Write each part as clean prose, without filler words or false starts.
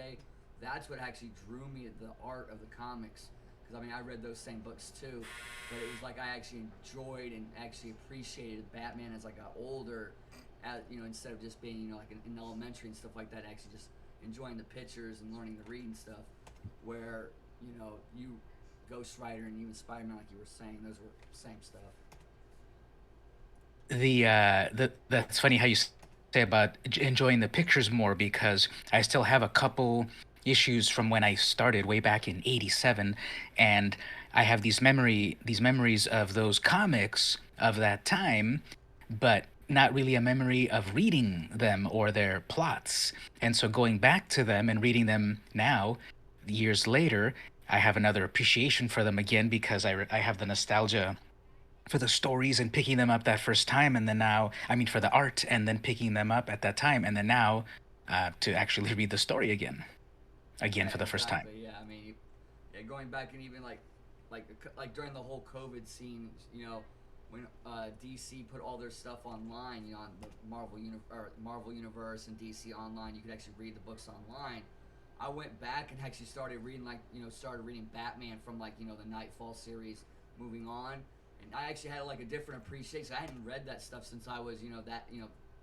day, that's what actually drew me to the art of the comics. Because I mean, I read those same books too, but it was like I actually enjoyed and actually appreciated Batman as like a older, as you know, instead of just being like in elementary and stuff like that, actually just enjoying the pictures and learning to read and stuff. Where you Ghost Rider and even Spider Man, like you were saying, those were same stuff. The that's funny how you say about enjoying the pictures more because I still have a couple issues from when I started way back in '87, and I have these memories of those comics of that time, but not really a memory of reading them or their plots. And so going back to them and reading them now, years later, I have another appreciation for them again because I have the nostalgia for the stories and picking them up that first time, and then now I mean for the art and then picking them up at that time, and then now to actually read the story again Yeah, for the first time. exactly. Yeah, I mean, yeah, going back and even like during the whole COVID scene, when DC put all their stuff online, on the Marvel Universe and DC online, you could actually read the books online. I went back and actually started reading started reading Batman from the Nightfall series, moving on, and I actually had like a different appreciation. I hadn't read that stuff since I was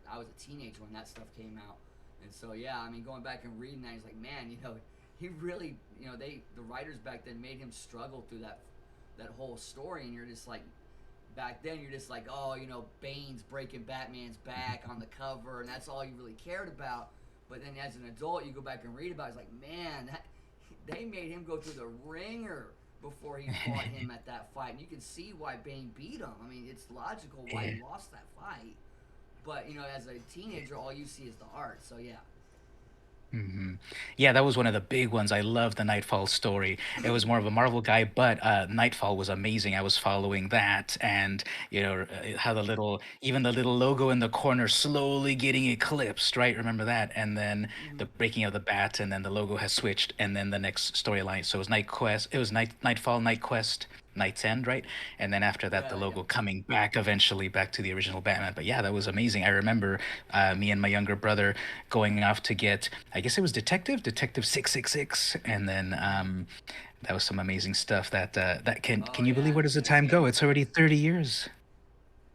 I was a teenager when that stuff came out, and so yeah, I mean going back and reading that, he's like, man, he really, the writers back then made him struggle through that whole story, and you're just like, back then you're just like, oh, Bane's breaking Batman's back on the cover, and that's all you really cared about. But then as an adult, you go back and read about it, it's like, man, they made him go through the ringer before he fought him at that fight, and you can see why Bane beat him. I mean, it's logical why Yeah. he lost that fight. But as a teenager, all you see is the art. So yeah, hmm Yeah, that was one of the big ones. I love the Nightfall story. It was more of a Marvel guy, but Nightfall was amazing. I was following that, and how even the little logo in the corner slowly getting eclipsed, right? Remember that? And then mm-hmm. the breaking of the bat, and then the logo has switched, and then the next storyline. So it was Night Quest. It was Nightfall, Night Quest, Night's End, right? And then after that, the Yeah, yeah. logo coming back eventually back to the original Batman. But yeah, that was amazing. I remember me and my younger brother going off to get, I guess it was Detective 666, and then that was some amazing stuff. That Oh can you believe yeah, where does the yeah. time Same go? with It's already 30 years.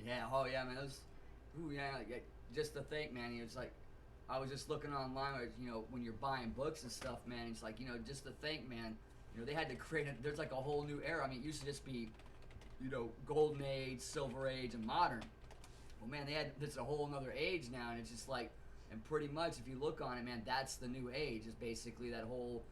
yeah. Oh yeah, man. Those. Ooh yeah. Just to think, man. It's like I was just looking online. When you're buying books and stuff, man. It's like just to think, man. They had to create. There's like a whole new era. I mean, it used to just be, golden age, silver age, and modern. Well, man, this a whole another age now, and it's just like, and pretty much if you look on it, man, that's the new age. Is basically that whole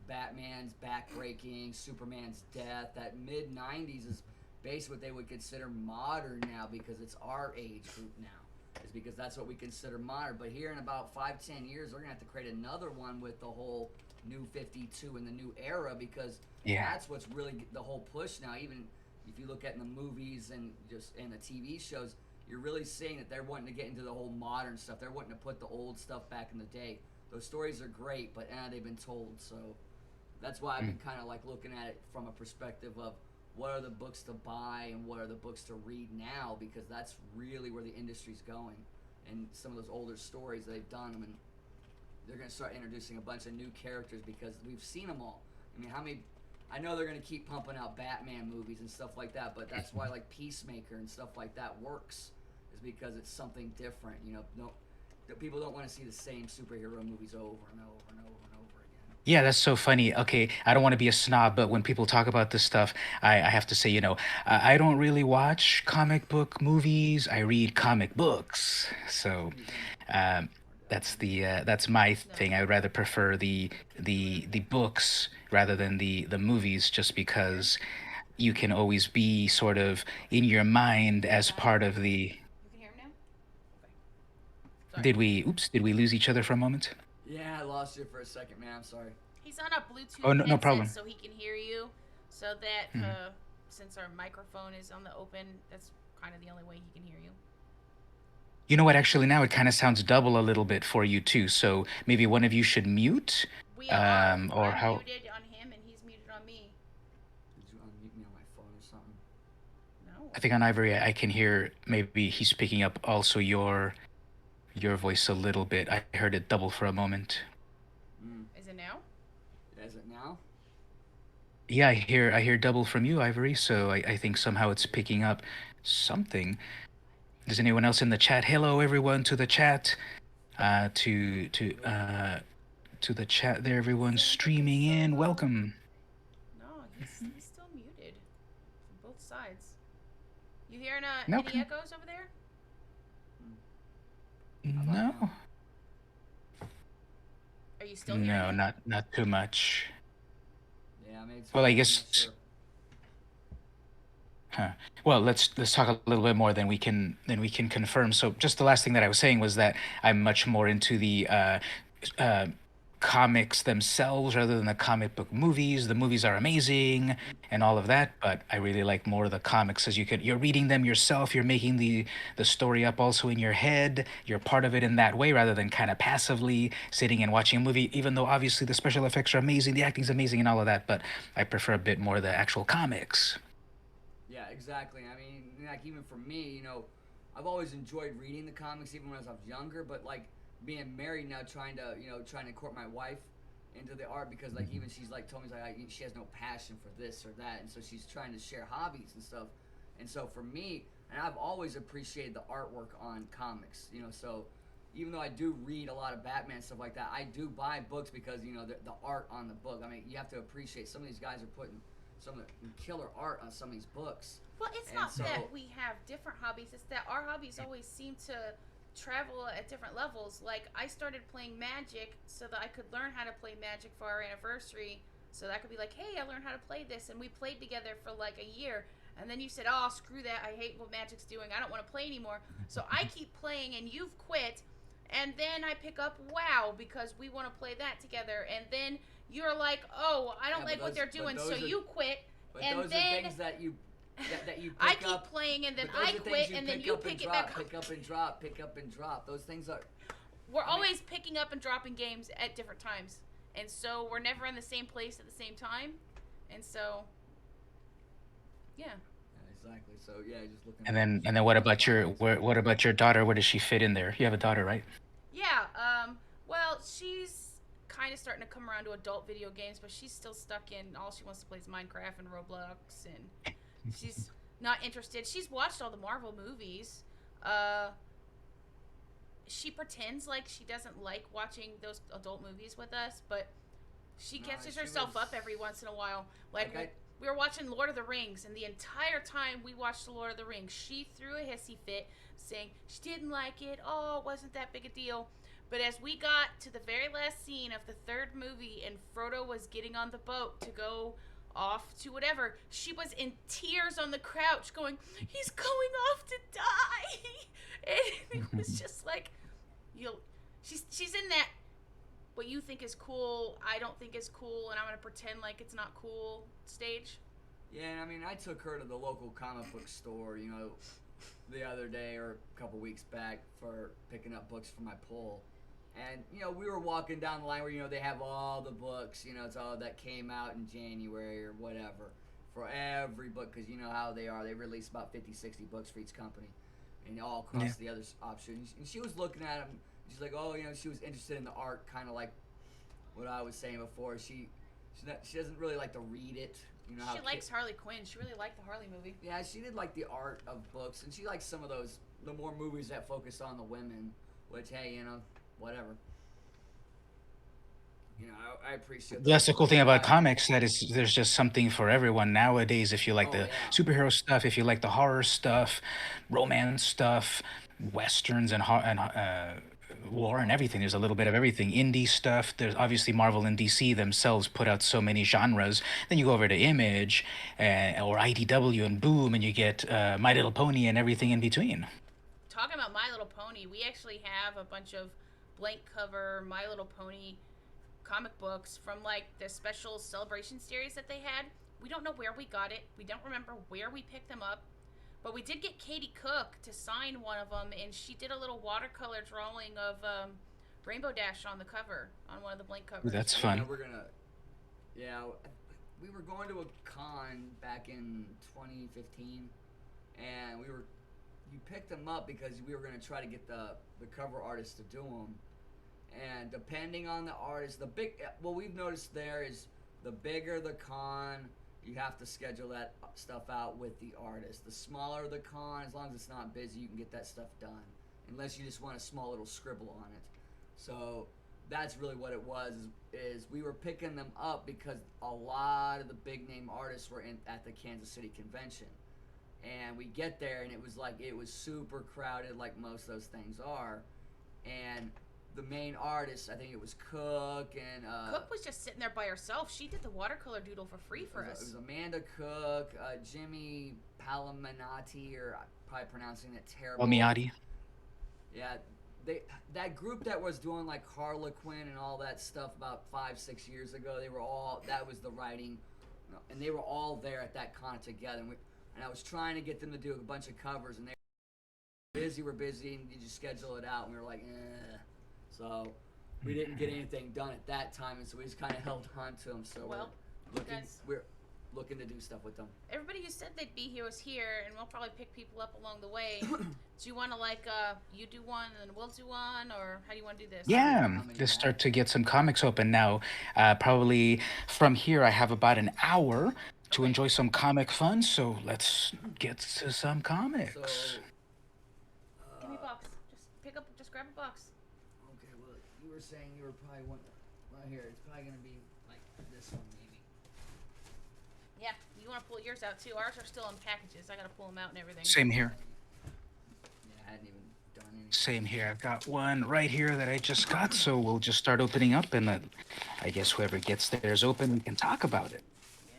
Batman's backbreaking, Superman's death. That mid '90s is basically what they would consider modern now because it's our age group now. Is because that's what we consider modern. But here in about 5-10 years, they're gonna have to create another one with the whole new 52 and the new era because Yeah. that's what's really the whole push now. Even if you look at in the movies and just in the TV shows, you're really seeing that they're wanting to get into the whole modern stuff. They're wanting to put the old stuff back in the day. Those stories are great, but they've been told. So that's why I've Mm. been kind of like looking at it from a perspective of what are the books to buy and what are the books to read now, because that's really where the industry's going. And some of those older stories they've done, I mean, they're going to start introducing a bunch of new characters because we've seen them all. I mean, how many? I know they're going to keep pumping out Batman movies and stuff like that, but that's why like Peacemaker and stuff like that works, is because it's something different. No, people don't want to see the same superhero movies over and over and over and over again. Yeah, that's so funny. Okay, I don't want to be a snob, but when people talk about this stuff, I have to say, I don't really watch comic book movies. I read comic books. So Mm-hmm. um, I got you. that's my No. thing. I would rather prefer the books rather than the movies, just because you can always be sort of in your mind Is that as better? part of the. You can hear him now? Okay. Sorry. Did we lose each other for a moment? Yeah, I lost you for a second, man. I'm sorry. He's on a Oh, Bluetooth no, no headset problem. so he can hear you. So that, Mhm. since our microphone is on the open, that's kind of the only way he can hear you. You know what? Actually, now it kind of sounds double a little bit for you too. So maybe one of you should mute, We are. or I'm how? muted on him and he's muted on me. Did you unmute me on my phone or something? No. I think on Ivory, I can hear maybe he's picking up also your voice a little bit. I heard it double for a moment. Mm. Is it now? Is it now? Yeah, I hear double from you, Ivory. So I think somehow it's picking up something. Does anyone else in the chat? Hello, everyone, to the chat. To the chat there, everyone Sounds like it's streaming so in. low. Welcome. No, he's still muted from both sides. You hearing any Okay. echoes over there? Hmm. How about No, now? Are you still hearing no, it? not too much. Yeah, I made some Well, I noise. I'm not guess. sure. Huh. Well, let's talk a little bit more than we can confirm. So, just the last thing that I was saying was that I'm much more into the uh, comics themselves rather than the comic book movies. The movies are amazing Mm. and all of that, but I really like more of the comics, as you're reading them yourself. You're making the story up also in your head. You're part of it in that way rather than kind of passively sitting and watching a movie. Even though obviously the special effects are amazing, the acting's amazing, and all of that, but I prefer a bit more the actual comics. Yeah, exactly. I mean, like even for me, I've always enjoyed reading the comics even when I was younger. But like being married now, trying to court my wife into the art because like even she's like told me like she has no passion for this or that, and so she's trying to share hobbies and stuff. And so for me, and I've always appreciated the artwork on comics. So even though I do read a lot of Batman stuff like that, I do buy books because the art on the book. I mean, you have to appreciate some of these guys are putting some killer art on some of these books. Well, it's And not so, that we have different hobbies. It's that our hobbies always seem to travel at different levels. Like I started playing Magic so that I could learn how to play Magic for our anniversary. So that I could be like, hey, I learned how to play this, and we played together for like a year. And then you said, oh, screw that. I hate what Magic's doing. I don't want to play anymore. So I keep playing, and you've quit. And then I pick up WoW because we want to play that together. And then you're like, oh, I don't yeah, like what they're doing. So you quit. but And those are then things that you I pick keep up. playing, and then But those I are things quit, you and then pick you up and pick it back drop, up. pick up and drop, pick up and drop. Those things are. We're I mean, always picking up and dropping games at different times, and so we're never in the same place at the same time, and so yeah. yeah, exactly. So yeah, just looking And at then just and then looking what at the about your comics. what about your daughter? Where does she fit in there? You have a daughter, right? Yeah, well, she's kind of starting to come around to adult video games, but she's still stuck in all she wants to play is Minecraft and Roblox, and she's not interested. She's watched all the Marvel movies. Uh, she pretends like she doesn't like watching those adult movies with us, but she No, catches she herself was up every once in a while. Like like I. we were watching Lord of the Rings, and the entire time we watched the Lord of the Rings, she threw a hissy fit, saying she didn't like it. Oh, it wasn't that big a deal. But as we got to the very last scene of the third movie, and Frodo was getting on the boat to go off to whatever, she was in tears on the couch, going, "He's going off to die," and it was just like, you. She's in that what you think is cool, I don't think is cool, and I'm gonna pretend like it's not cool stage. Yeah, and I mean, I took her to the local comic book store, the other day or a couple weeks back for picking up books for my pull. And, we were walking down the line where, they have all the books, it's all that came out in January or whatever for every book because you know how they are. They release about 50, 60 books for each company and all Yeah. across the other options. And she was looking at them. She's like, oh, she was interested in the art, kind of like what I was saying before. She doesn't really like to read it. She likes Harley Quinn. She really liked the Harley movie. Yeah, she did like the art of books, and she likes some of the more movies that focus on the women. Which, hey, whatever. I appreciate That's the cool thing those about guys. comics, that is there's just something for everyone nowadays. If you like Oh the yeah, superhero stuff, if you like the horror stuff, romance stuff, westerns and war and everything. There's a little bit of everything. Indie stuff. There's obviously Marvel and DC themselves put out so many genres. Then you go over to Image or IDW, and boom, and you get My Little Pony and everything in between. Talking about My Little Pony, we actually have a bunch of blank cover My Little Pony comic books from like the special celebration series that they had. We don't know where we got it. We don't remember where we picked them up. But we did get Katie Cook to sign one of them, and she did a little watercolor drawing of Rainbow Dash on the cover, on one of the blank Ooh, covers. that's yeah. fun. Yeah, we were going to a con back in 2015, and you picked them up because we were gonna try to get the cover artist to do them, And depending on the artist, what we've noticed there is the bigger the con, you have to schedule that stuff out with the artist. The smaller the con, as long as it's not busy, you can get that stuff done. Unless you just want a small little scribble on it. So that's really what it was. Is we were picking them up because a lot of the big name artists were at the Kansas City convention, and we get there and it was super crowded, like most of those things are, and the main artist, I think it was Cook, and Cook was just sitting there by herself. She did the watercolor doodle for free for us. It was Amanda Cook, Jimmy Palmiotti, or I'm probably pronouncing it terrible. Palmiotti. Yeah, that group that was doing like Harlequin and all that stuff about 5-6 years ago. That was the writing, and they were all there at that con together. And I was trying to get them to do a bunch of covers, and they were busy, and you just schedule it out, and we were like, eh. So we didn't get anything done at that time, and so we just kind of held on to them. So we're looking to do stuff with them. Everybody who said they'd be here was here, and we'll probably pick people up along the way. Do you want to you do one and then we'll do one, or how do you want to do this? Yeah, just start to get some comics open now. Probably from here, I have about an hour to enjoy some comic fun. So let's get to some comics. So, give me a box. Just grab a box. Okay, well, you were saying you were probably right here. It's probably gonna be like this one, maybe. Yeah, you want to pull yours out too. Ours are still in packages. I gotta pull them out and everything. Same here. Yeah, I hadn't even done anything. Same here. I've got one right here that I just got, so we'll just start opening up, and I guess whoever gets theirs open can talk about it. Yeah.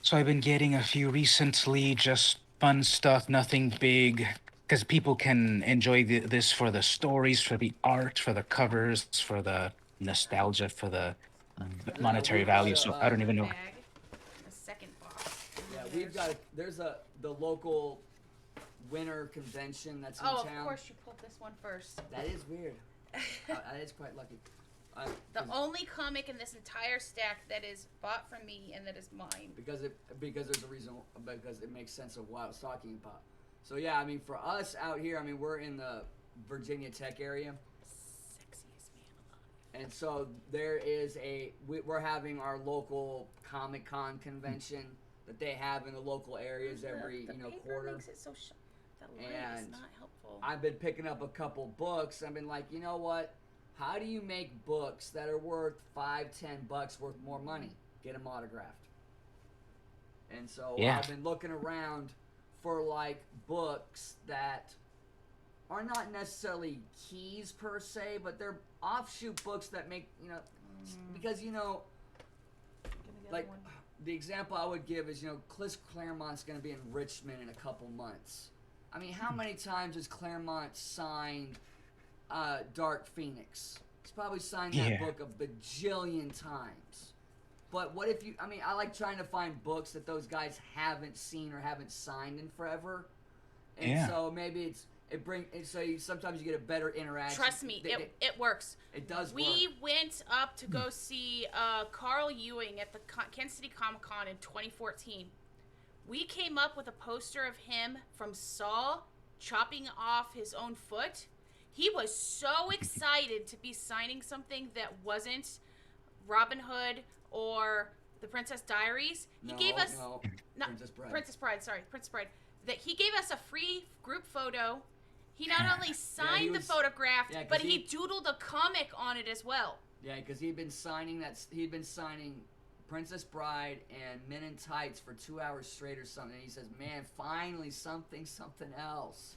So I've been getting a few recently, just fun stuff, nothing big, because people can enjoy this for the stories, for the art, for the covers, for the nostalgia, for the monetary value. So I don't even know. Bag. A second box. Yeah, we've got the local winter convention that's in town. town. Of course you pulled this one first. That is weird. That is quite lucky. The only comic in this entire stack that is bought from me and that is mine. Because there's a reason, because it makes sense of what I was talking about. So yeah, I mean, for us out here, I mean, we're in the Virginia Tech area. Sexiest man alive. And so there is we're having our local Comic-Con convention that they have in the local areas every the quarter. Makes it so the light is not helpful. I've been picking up a couple books. I've been like, you know what? How do you make books that are worth $5-10 worth more money? Get them autographed. And so I've been looking around for like books that are not necessarily keys per se, but they're offshoot books that make because like the example I would give is Chris Claremont's going to be in Richmond in a couple months. I mean, how many times has Claremont signed Dark Phoenix? He's probably signed that book a bajillion times. But what if I like trying to find books that those guys haven't seen or haven't signed in forever. And so maybe sometimes you get a better interaction. Trust me, it works. It does work. We went up to go see Carl Ewing at the Kansas City Comic-Con in 2014. We came up with a poster of him from Saw chopping off his own foot. He was so excited to be signing something that wasn't Robin Hood or The Princess Diaries. Princess Bride. That he gave us a free group photo. He not only signed the photograph, but he doodled a comic on it as well. Yeah, because he'd been signing Princess Bride and Men in Tights for 2 hours straight or something. And he says, "Man, finally something else.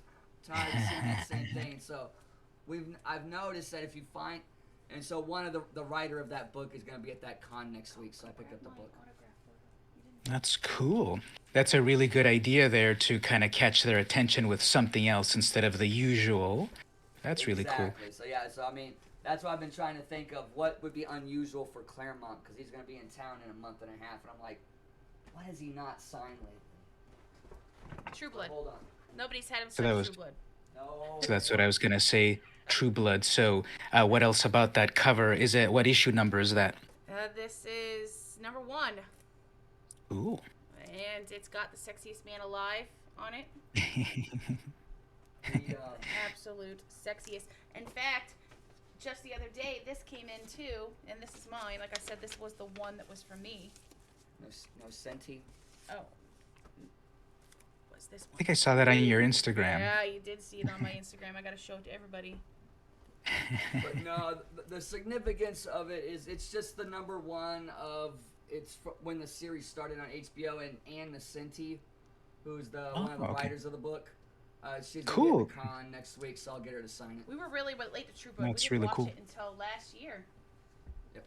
I'm tired of seeing that same thing." So I've noticed that if you find, and so one of the writer of that book is going to be at that con next week. So I picked up the book. That's cool. That's a really good idea there to kind of catch their attention with something else instead of the usual. That's really cool. So I mean, that's what I've been trying to think of. What would be unusual for Claremont, because he's going to be in town in a month and a half, and I'm like, what has he not signed lately? True Blood. Hold on. Nobody's had him sign True Blood. No. So that's what I was gonna say. True Blood. So, what else about that cover? What issue number is that? This is number 1. Ooh. And it's got the sexiest man alive on it. Absolute sexiest. In fact, just the other day, this came in too, and this is mine. Like I said, this was the one that was for me. No Senti. Oh. What's this one? I think I saw that on your Instagram. Yeah, you did see it on my Instagram. I gotta show it to everybody. But no, the significance of it is it's just the number one of when the series started on HBO, and Ann Nesenti, who's one of the writers of the book. She's gonna be at the con next week, so I'll get her to sign it. We were really late to True Book. That's We didn't really watch cool. it until last year.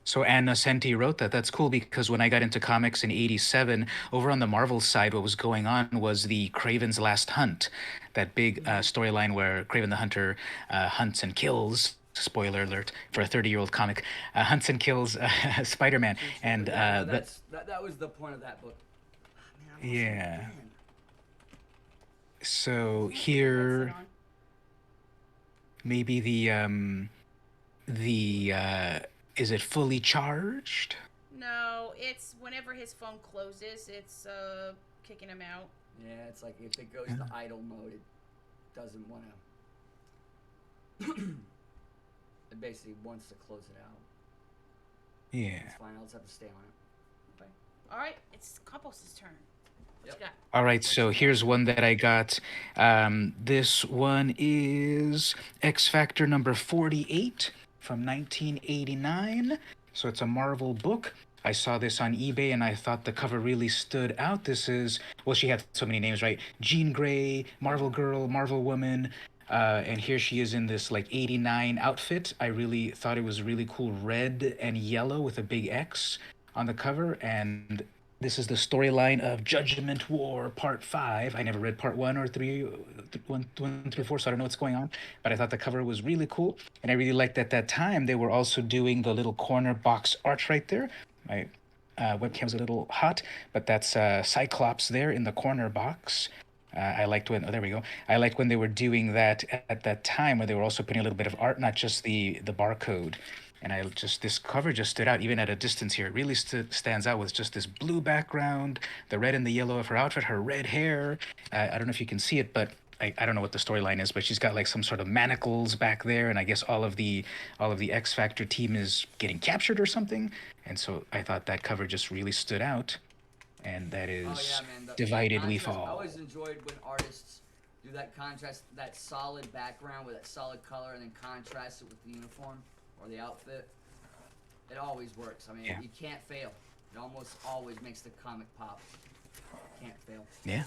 So Anna Senti wrote that. That's cool because when I got into comics in '87, over on the Marvel side, what was going on was the Kraven's Last Hunt, that big storyline where Kraven the Hunter hunts and kills. Spoiler alert for a 30-year-old comic, hunts and kills Spider-Man, and that was the point of that book. Man, yeah. So here, maybe the is it fully charged? No, it's whenever his phone closes, it's kicking him out. Yeah, it's like if it goes to idle mode, it doesn't want to. It basically wants to close it out. Yeah. It's fine. I'll just have to stay on it. Okay. All right, it's Campos' turn. What you got? All right, so here's one that I got. This one is X Factor number 48 from 1989. So it's a Marvel book. I saw this on eBay and I thought the cover really stood out. This is, well, she had so many names, right? Jean Grey, Marvel Girl, Marvel Woman. And here she is in this like 89 outfit. I really thought it was really cool, red and yellow with a big X on the cover. And this is the storyline of Judgment War Part 5. I never read Part 1 or 3, 1 through 4, so I don't know what's going on. But I thought the cover was really cool. And I really liked at that time they were also doing the little corner box art right there. My webcam's a little hot, but that's Cyclops there in the corner box. I liked when, oh, there we go. I liked when they were doing that at that time where they were also putting a little bit of art, not just the barcode. And this cover just stood out even at a distance here. It really stands out with just this blue background, the red and the yellow of her outfit, her red hair. I don't know if you can see it, but I don't know what the storyline is, but she's got like some sort of manacles back there. And I guess all of the X Factor team is getting captured or something. And so I thought that cover just really stood out. And that is Divided We Fall. I always enjoyed when artists do that contrast, that solid background with that solid color, and then contrast it with the uniform or the outfit. It always works. I mean, you can't fail. It almost always makes the comic pop. Can't fail. Yeah.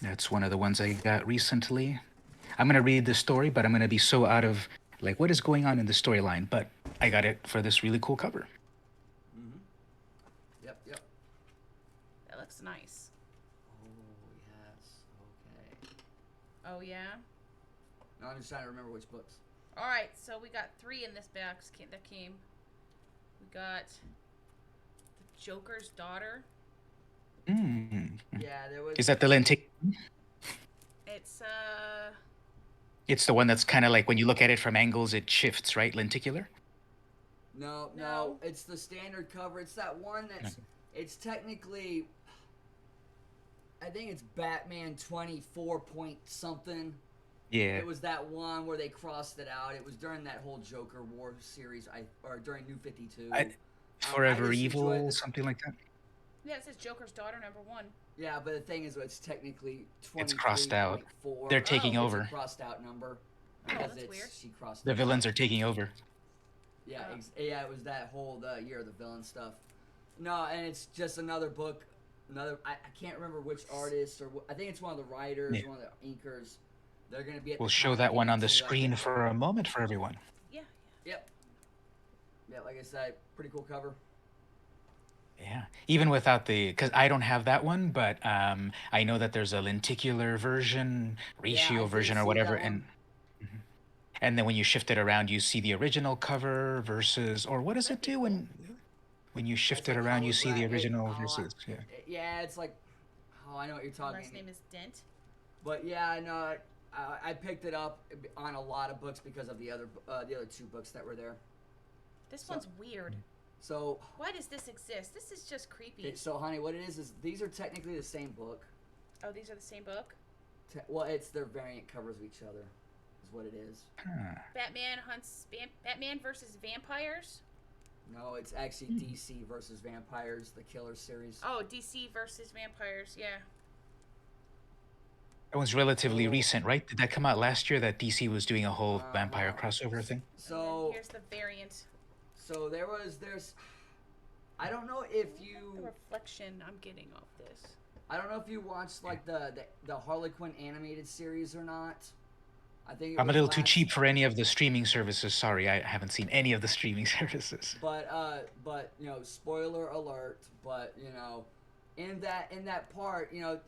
That's one of the ones I got recently. I'm going to read the story, but I'm going to be so out of, like, what is going on in the storyline? But I got it for this really cool cover. Yep. That looks nice. Oh, yes. Okay. Oh, yeah? No, I'm just trying to remember which books. All right, so we got 3 in this box that came. We got the Joker's Daughter. Yeah, there was... Is that the lenticular? It's the one that's kind of like when you look at it from angles, it shifts, right? Lenticular? No, it's the standard cover. It's that one that's... It's technically... I think it's Batman 24 point something. Yeah. It was that one where they crossed it out. It was during that whole Joker War series, or during New 52. Forever Evil, something like that? Yeah, it says Joker's Daughter #1. Yeah, but the thing is, it's technically 23.4. It's crossed out. They're taking over. It's a crossed out number. Because that's weird. She crossed the villains are taking over. Yeah, yeah, it was that whole year of the villain stuff. No, and it's just another book. I can't remember which artist, or I think it's one of the writers, one of the inkers. They're going to be at We'll the show that one on the screen for a moment for everyone. Yeah. Yep. Yeah, like I said, pretty cool cover. Yeah, even without because I don't have that one, but I know that there's a lenticular version, ratio version, or whatever, and then when you shift it around, you see the original cover versus, or what does it do when you shift it around? You see the original versus, Yeah, it's like, I know what you're talking. Last name is Dent. But yeah, no, I picked it up on a lot of books because of the other 2 books that were there. This one's weird. So why does this exist? This is just creepy. So, honey, what it is these are technically the same book. Oh, these are the same book? Well, it's their variant covers of each other, is is what it is. Huh. Batman versus vampires. No, it's actually DC versus Vampires, the Killer series. Oh, DC versus vampires. Yeah. That was relatively So, recent, right? Did that come out last year that DC was doing a whole hold vampire on. crossover thing? And then So, here's the variant. so there's, I don't know if The you, reflection I'm getting off this. I don't know if you watched like the Harley Quinn animated series or not. I think it I'm a was little too last, cheap for any of the streaming services. Sorry, I haven't seen any of the streaming services. but you know, spoiler alert. But you know, in that part, you know,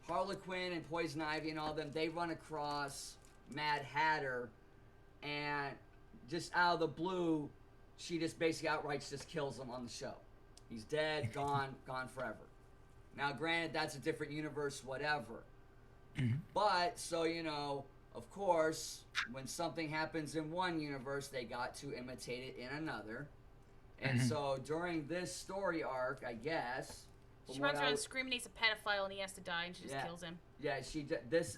Harley Quinn and Poison Ivy and all them, they run across Mad Hatter, and just out of the blue, she just basically outright just kills him on the show. He's dead, gone forever. Now, granted, that's a different universe, whatever. Mhm. But so you know, of course, when something happens in one universe, they got to imitate it in another. And Mhm. so during this story arc, I guess, from She what runs I around w- screaming he's a pedophile and he has to die, and she just Yeah. kills him. yeah, this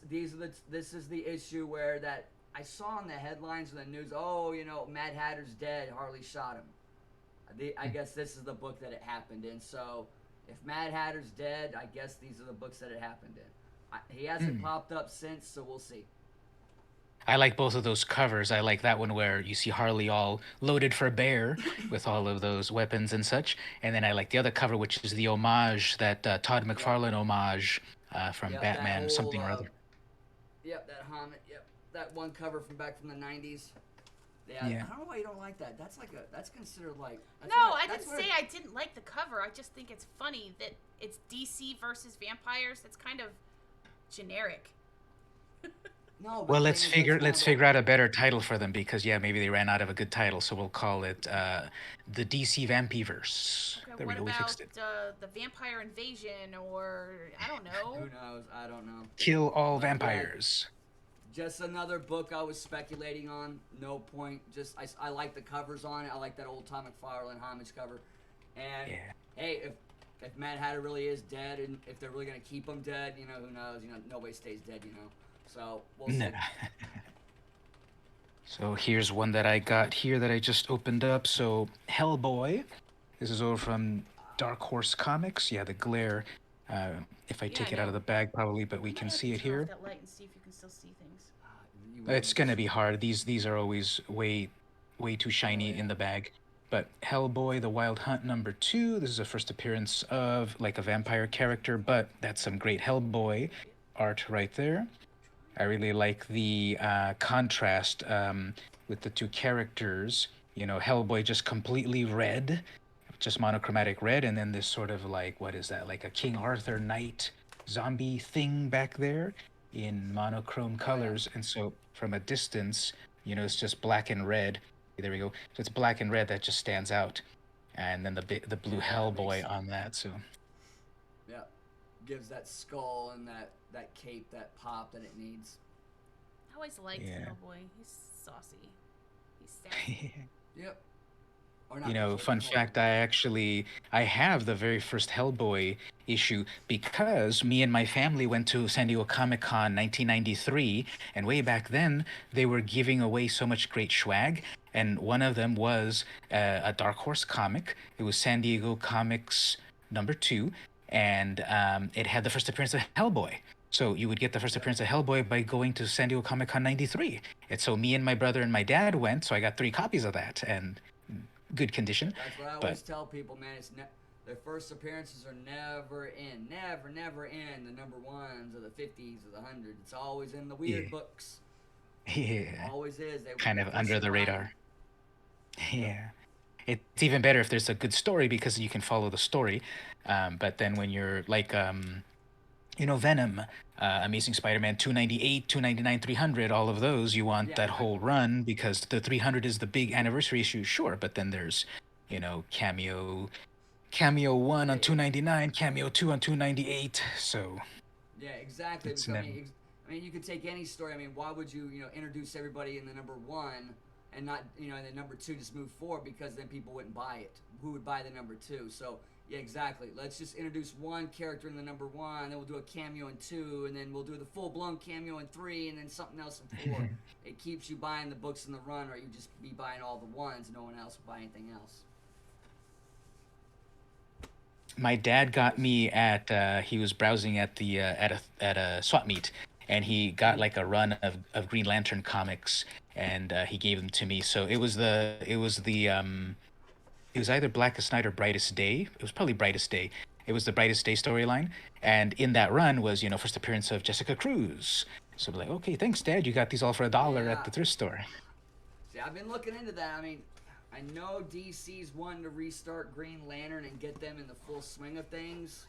is the issue where that I saw in the headlines in the news. Oh, you know, Mad Hatter's dead. Harley shot him. I guess this is the book that it happened in. So if Mad Hatter's dead, I guess these are the books that it happened in. He hasn't Mm. popped up since, so we'll see. I like both of those covers. I like that one where you see Harley all loaded for bear with all of those weapons and such. And then I like the other cover, which is the homage, that Todd Yep, McFarlane homage from yep, that Batman whole something or other. yep, that yep, that one cover from back from the '90s. Yeah, Yeah. I don't know why you don't like that. That's considered like No, I didn't say I didn't like the cover. I just think it's funny that it's DC versus vampires. That's kind of generic. No, but Well, the let's thing is, figure let's figure out a better title for them because yeah, maybe they ran out of a good title, so we'll call it the DC Vampiverse. Okay, There we what go, we about fixed it. the vampire invasion, or I don't Who know. knows? I don't know. Kill all But yeah, vampires. just another book I was speculating on. No point. Just I like the covers on it. I like that old Tom McFarlane homage cover. And Yeah. hey, if Mad Hatter really is dead, and if they're really gonna keep him dead, you know, who knows? You know, nobody stays dead. You know, so we'll No. see. So here's one that I got here that I just opened up. So Hellboy. This is over from Dark Horse Comics. Yeah, the glare. Uh, if I Yeah, I take it out of know. the bag, probably, but we You might can have see to it turn off here. that light and see if you can still see things. You will It's need gonna to. be hard. These are always way too Oh shiny yeah. in the bag. But Hellboy: The Wild Hunt #2. This is a first appearance of like a vampire character, but that's some great Hellboy art right there. I really like the contrast with the two characters. You know, Hellboy just completely red, just monochromatic red, and then this sort of like, what is that? Like a King Arthur knight zombie thing back there in monochrome Oh yeah. colors. And so from a distance, you know, it's just black and red. There we go. So it's black and red that just stands out. And then the blue Yeah, it makes Hellboy on that. So yeah, gives that skull and that cape that pop that it needs. I always liked yeah. Hellboy. He's saucy. He's sassy. Yep. Or not You the know, cape, the fun cloak. fact, I have the very first Hellboy issue because me and my family went to San Diego Comic-Con 1993, and way back then they were giving away so much great swag, and one of them was a Dark Horse comic. It was San Diego Comics #2, and it had the first appearance of Hellboy. So you would get the first Yep. appearance of Hellboy by going to San Diego Comic-Con '93. And so me and my brother and my dad went, so I got 3 copies of that, and good condition. That's what I But always tell people, man. Their first appearances are never in, never in the number ones or the 50s or the hundreds. It's always in the weird yeah, books. yeah, Always is. kind of They under the survive them. radar. Yep. Yeah. It's even better if there's a good story because you can follow the story. But then when you're like, you know, Venom, Amazing Spider-Man 298, 299, 300, all of those, you want Yeah, that whole exactly. run because the 300 is the big anniversary issue, sure. But then there's, you know, cameo 1 Yeah, on 299, cameo 2 on 298. So yeah, exactly. it's Because never. I mean, you could take any story. I mean, why would you, you know, introduce everybody in the number one, and not, and then number 2 just move forward, because then people wouldn't buy it. Who would buy the number 2? So yeah, exactly. Let's just introduce one character in the number 1, then we'll do a cameo in 2, and then we'll do the full-blown cameo in 3, and then something else in 4. It keeps you buying the books in the run, or you just be buying all the ones. No one else will buy anything else. My dad got me at he was browsing at the at a swap meet, and he got like a run of Green Lantern comics, and he gave them to me. So it was either Blackest Night or Brightest Day. It was probably Brightest Day. It was the Brightest Day storyline, and in that run was first appearance of Jessica Cruz. So we're like, okay, thanks, Dad. You got these all for $1 Yeah. at the thrift store. See, I've been looking into that. I mean, I know DC's wanting to restart Green Lantern and get them in the full swing of things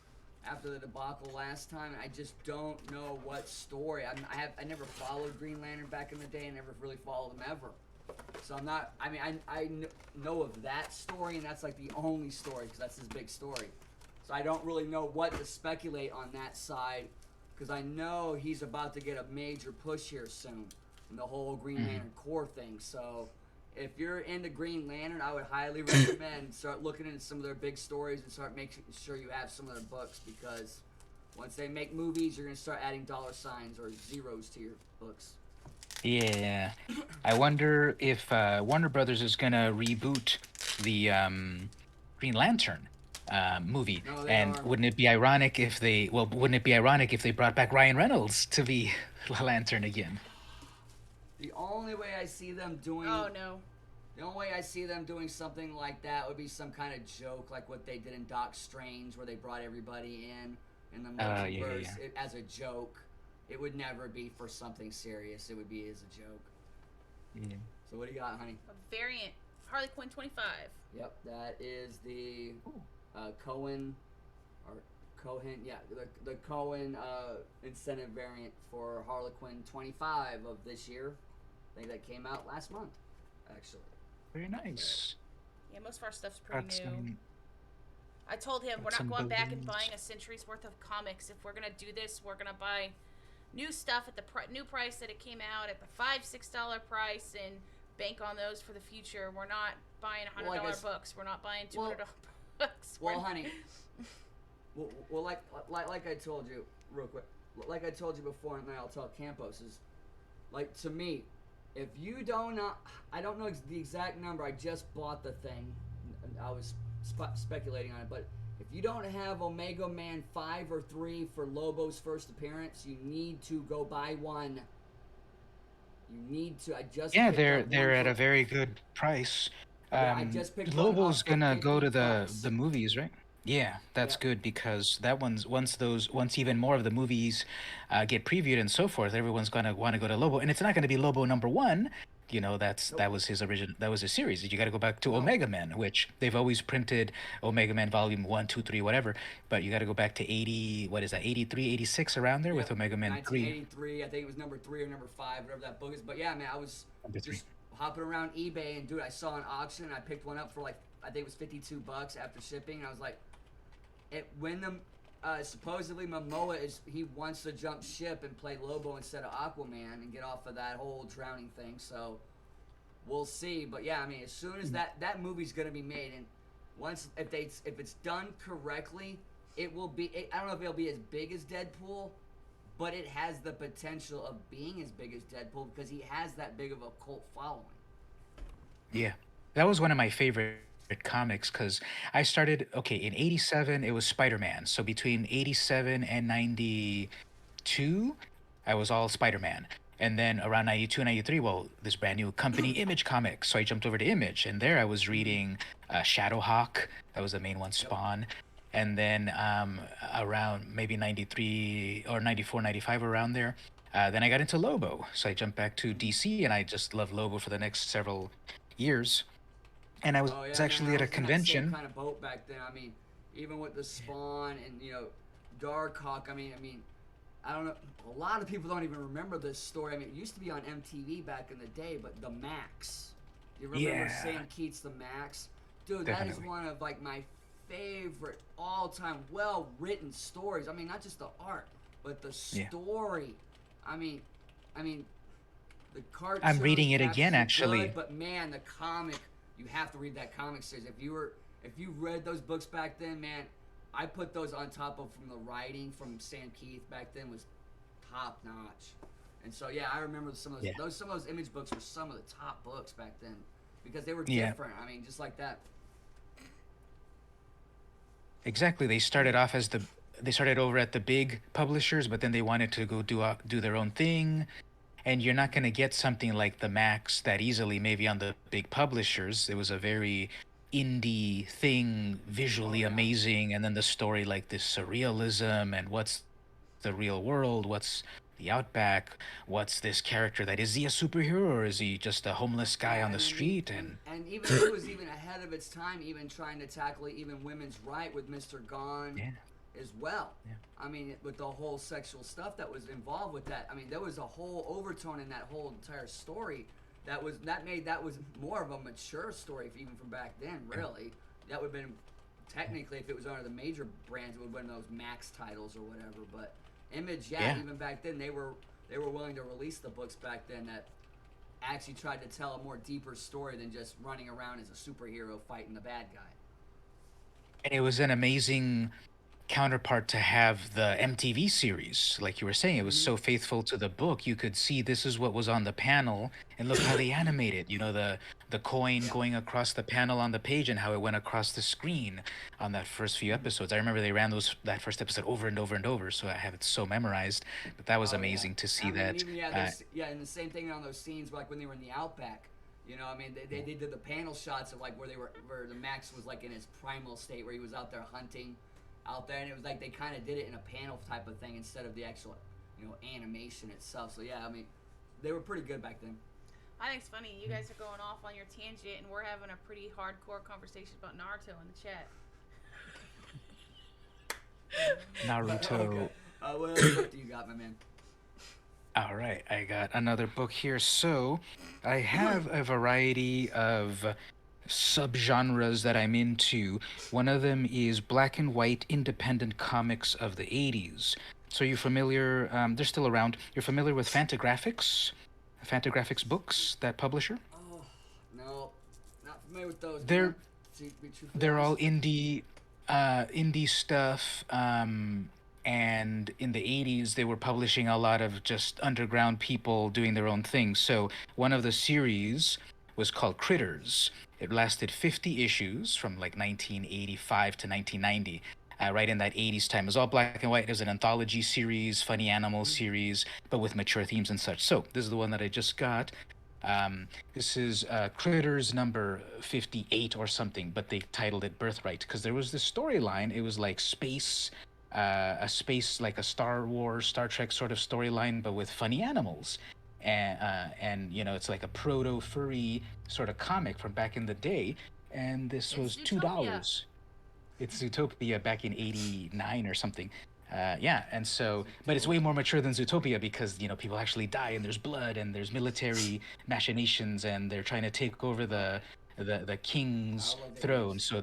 after the debacle last time. I just don't know what story. I never followed Green Lantern back in the day. I never really followed them ever. So I'm not. I mean, I know of that story, and that's like the only story, because that's his big story. So I don't really know what to speculate on that side, because I know he's about to get a major push here soon in the whole Green Lantern Corps thing. So if you're into Green Lantern, I would highly recommend start looking into some of their big stories and start making sure you have some of their books, because once they make movies, you're going to start adding dollar signs or zeros to your books. Yeah, I wonder if Warner Brothers is gonna reboot the Green Lantern movie, No, they and are. wouldn't it be ironic if they brought back Ryan Reynolds to be Lantern again? The only way I see them doing Oh no. The only way I see them doing something like that would be some kind of joke, like what they did in Doc Strange, where they brought everybody in the multiverse as a joke. It would never be for something serious. It would be as a joke. Yeah. So what do you got, honey? A variant. Harley Quinn 25. Yep, that is the Cohen or Cohen. Yeah, the Cohen incentive variant for Harley Quinn 25 of this year. I think that came out last month, actually. Very nice. Yeah, most of our stuff's pretty Got new. some- I told him we're got not some going back and balloons. buying a century's worth of comics. If we're gonna do this, we're gonna buy new stuff at the new price that it came out at the $5-6 price and bank on those for the future. We're not buying $100 books. We're not buying $200 books. Well, honey. well, like I told you real quick, like I told you before, and then I'll tell Campos is, like, to me, if you don't know, I don't know the exact number. I just bought the thing. I was speculating on it, but if you don't have Omega Man 5 or 3 for Lobo's first appearance, you need to go buy one. You need to. I just they're at a very good price. I just picked one Lobo's up for gonna go to $50. the movies, right? Yeah, that's Yep. good, because that once even more of the movies get previewed and so forth, everyone's gonna want to go to Lobo, and it's not gonna be Lobo number 1. That was his series. You got to go back to Omega Man, which they've always printed Omega Man volume 1, 2, 3, whatever, but you got to go back to 80, what is that, 83, 86, around there, with Omega Man 3. 1983, I think it was number 3 or number 5, whatever that book is. But yeah, man, I was Number 3. just hopping around eBay, and dude, I saw an auction, and I picked one up for like, I think it was $52 after shipping, and I was like, supposedly Momoa he wants to jump ship and play Lobo instead of Aquaman and get off of that whole drowning thing. So we'll see. But yeah, I mean, as soon as that movie's gonna be made, and once if it's done correctly, it will be. I don't know if it'll be as big as Deadpool, but it has the potential of being as big as Deadpool because he has that big of a cult following. Yeah, that was one of my favorite comics, because I started, in 87 it was Spider-Man, so between 87 and 92 I was all Spider-Man, and then around 92 and 93, well, this brand new company Image Comics, so I jumped over to Image, and there I was reading Shadowhawk. That was the main one, Spawn. And then around maybe 93 or 94, 95, around there, then I got into Lobo, so I jumped back to DC, and I just loved Lobo for the next several years. And I was actually man, at a I was in that convention. same kind of boat back then. I mean, even with the Spawn and Darkhawk. I mean, I don't know. A lot of people don't even remember this story. I mean, it used to be on MTV back in the day, but the Max. You remember Sam Keats, the Max? Dude, Definitely. that is one of like my favorite all-time well-written stories. I mean, not just the art, but the story. I mean, The I'm cartoon reading it again, absolutely actually. good, but man, the comic, you have to read that comic series. If you read those books back then, man, I put those on top of from the writing from Sam Keith back then was top notch. And so yeah, I remember Yeah. some of those image books were some of the top books back then because they were Yeah. different. I mean, just like that. Exactly. They started over at the big publishers, but then they wanted to go do their own thing. And you're not going to get something like the Max that easily, maybe on the big publishers. It was a very indie thing, Oh visually yeah. amazing, and then the story like this surrealism and what's the real world, what's the outback, what's this character that is he a superhero or is he just a homeless guy Yeah, on the and then street? And and even it was even ahead of its time, even trying to tackle even women's right with Mr. Gone yeah, as well. yeah, I mean, with the whole sexual stuff that was involved with that. I mean, there was a whole overtone in that whole entire story that was more of a mature story even from back then. Really, that would have been technically if it was under the major brands, it would have been those Max titles or whatever. But Image, yeah, yeah. even back then they were willing to release the books back then that actually tried to tell a more deeper story than just running around as a superhero fighting the bad guy. And it was an amazing counterpart to have the MTV series. Like you were saying, it was Mm-hmm. so faithful to the book. You could see this is what was on the panel, and look how they animated. The coin Yeah. going across the panel on the page and how it went across the screen on that first few episodes. I remember they ran that first episode over and over and over, so I have it so memorized. But that was Oh yeah. amazing to see I mean, and that. even yeah, Uh, there's yeah, and the same thing on those scenes like when they were in the outback. You know, I mean, they did the panel shots of like where the Max was like in his primal state where he was out there hunting, out there, and it was like they kind of did it in a panel type of thing instead of the actual, animation itself. So yeah, I mean, they were pretty good back then. I think it's funny. You guys are going off on your tangent, and we're having a pretty hardcore conversation about Naruto in the chat. Naruto. Okay. What other book do you got, my man? All right, I got another book here. So, I have a variety of subgenres that I'm into. One of them is black and white independent comics of the 80s. So, you're familiar, they're still around. You're familiar with Fantagraphics? Fantagraphics Books, that publisher? Oh no, not familiar with those, man. They're To be truthfully they're all honest. indie stuff. And in the 80s, they were publishing a lot of just underground people doing their own thing. So one of the series was called Critters. It lasted 50 issues from like 1985 to 1990. Right in that 80s time. It was all black and white. It was an anthology series, funny animal Mm-hmm. series, but with mature themes and such. So this is the one that I just got. This is Critters number 58 or something, but they titled it Birthright because there was this storyline. It was like space, like a Star Wars, Star Trek sort of storyline, but with funny animals. And it's like a proto furry sort of comic from back in the day. And this It's was Zootopia. $2. It's Zootopia back in '89 or something. Yeah, and so, but it's way Zootopia. more mature than Zootopia because people actually die and there's blood and there's military machinations and they're trying to take over the I king's love the throne. '80s. So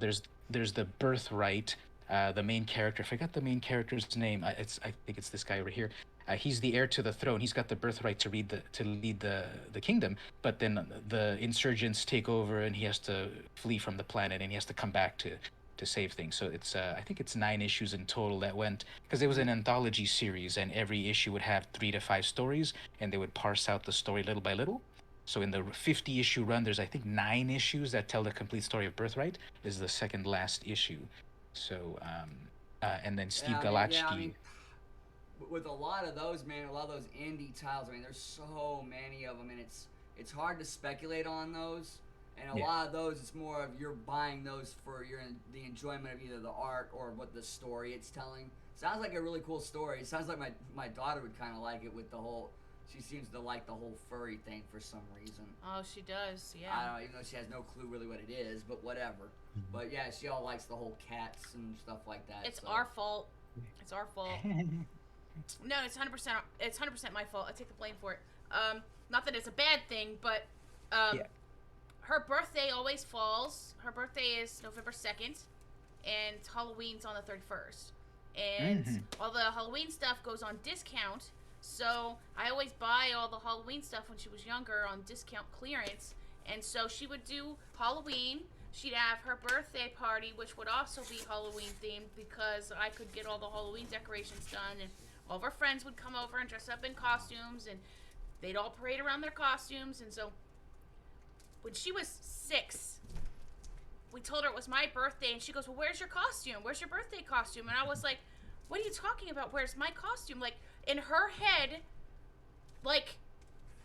there's the birthright. The main character, I forgot the main character's name. I think it's this guy over here. He's the heir to the throne. He's got the birthright to lead the kingdom. But then the insurgents take over, and he has to flee from the planet, and he has to come back to save things. So it's I think it's 9 issues in total that went because it was Mm-hmm. an anthology series, and every issue would have 3 to 5 stories, and they would parse out the story little by little. So in the 50 issue run, there's I think 9 issues that tell the complete story of Birthright. This is the second last issue. So and then Steve Yeah, I Galachki. mean, with a lot of those, man, a lot of those indie titles. I mean, there's so many of them, and it's hard to speculate on those. And a Yeah. lot of those, it's more of you're buying those for the enjoyment of either the art or what the story it's telling. Sounds like a really cool story. It sounds like my daughter would kind of like it with the whole. She seems to like the whole furry thing for some reason. Oh, she does. I Yeah. don't know, even though she has no clue really what it is, but whatever. But yeah, she all likes the whole cats and stuff like that. It's So. our fault. It's our fault. No, it's 100%. It's 100% my fault. I take the blame for it. Not that it's a bad thing, but Yeah. her birthday always falls. Her birthday is November 2nd, and Halloween's on the 31st. And Mhm. all the Halloween stuff goes on discount So I always buy all the Halloween stuff when she was younger on discount clearance. And so she would do Halloween. She'd have her birthday party, which would also be Halloween themed because I could get all the Halloween decorations done. And all of her friends would come over and dress up in costumes, and they'd all parade around their costumes. And so when she was 6, we told her it was my birthday, and she goes, "Well, where's your costume? Where's your birthday costume?" And I was like, "What are you talking about? Where's my costume?" Like, in her head, like,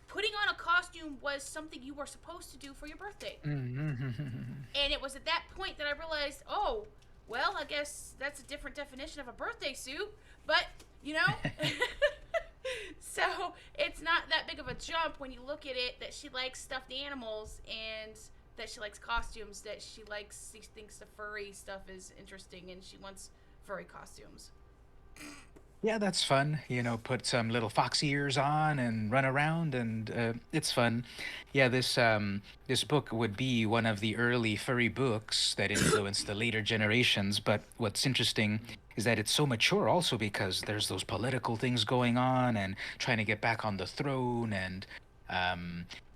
putting on a costume was something you were supposed to do for your birthday. And it was at that point that I realized, oh, well, I guess that's a different definition of a birthday suit. But, so it's not that big of a jump when you look at it that she likes stuffed animals and that she likes costumes, that she thinks the furry stuff is interesting and she wants furry costumes. Yeah, that's fun. Put some little fox ears on and run around, and it's fun. Yeah, this book would be one of the early furry books that influenced the later generations. But what's interesting is that it's so mature, also because there's those political things going on, and trying to get back on the throne, and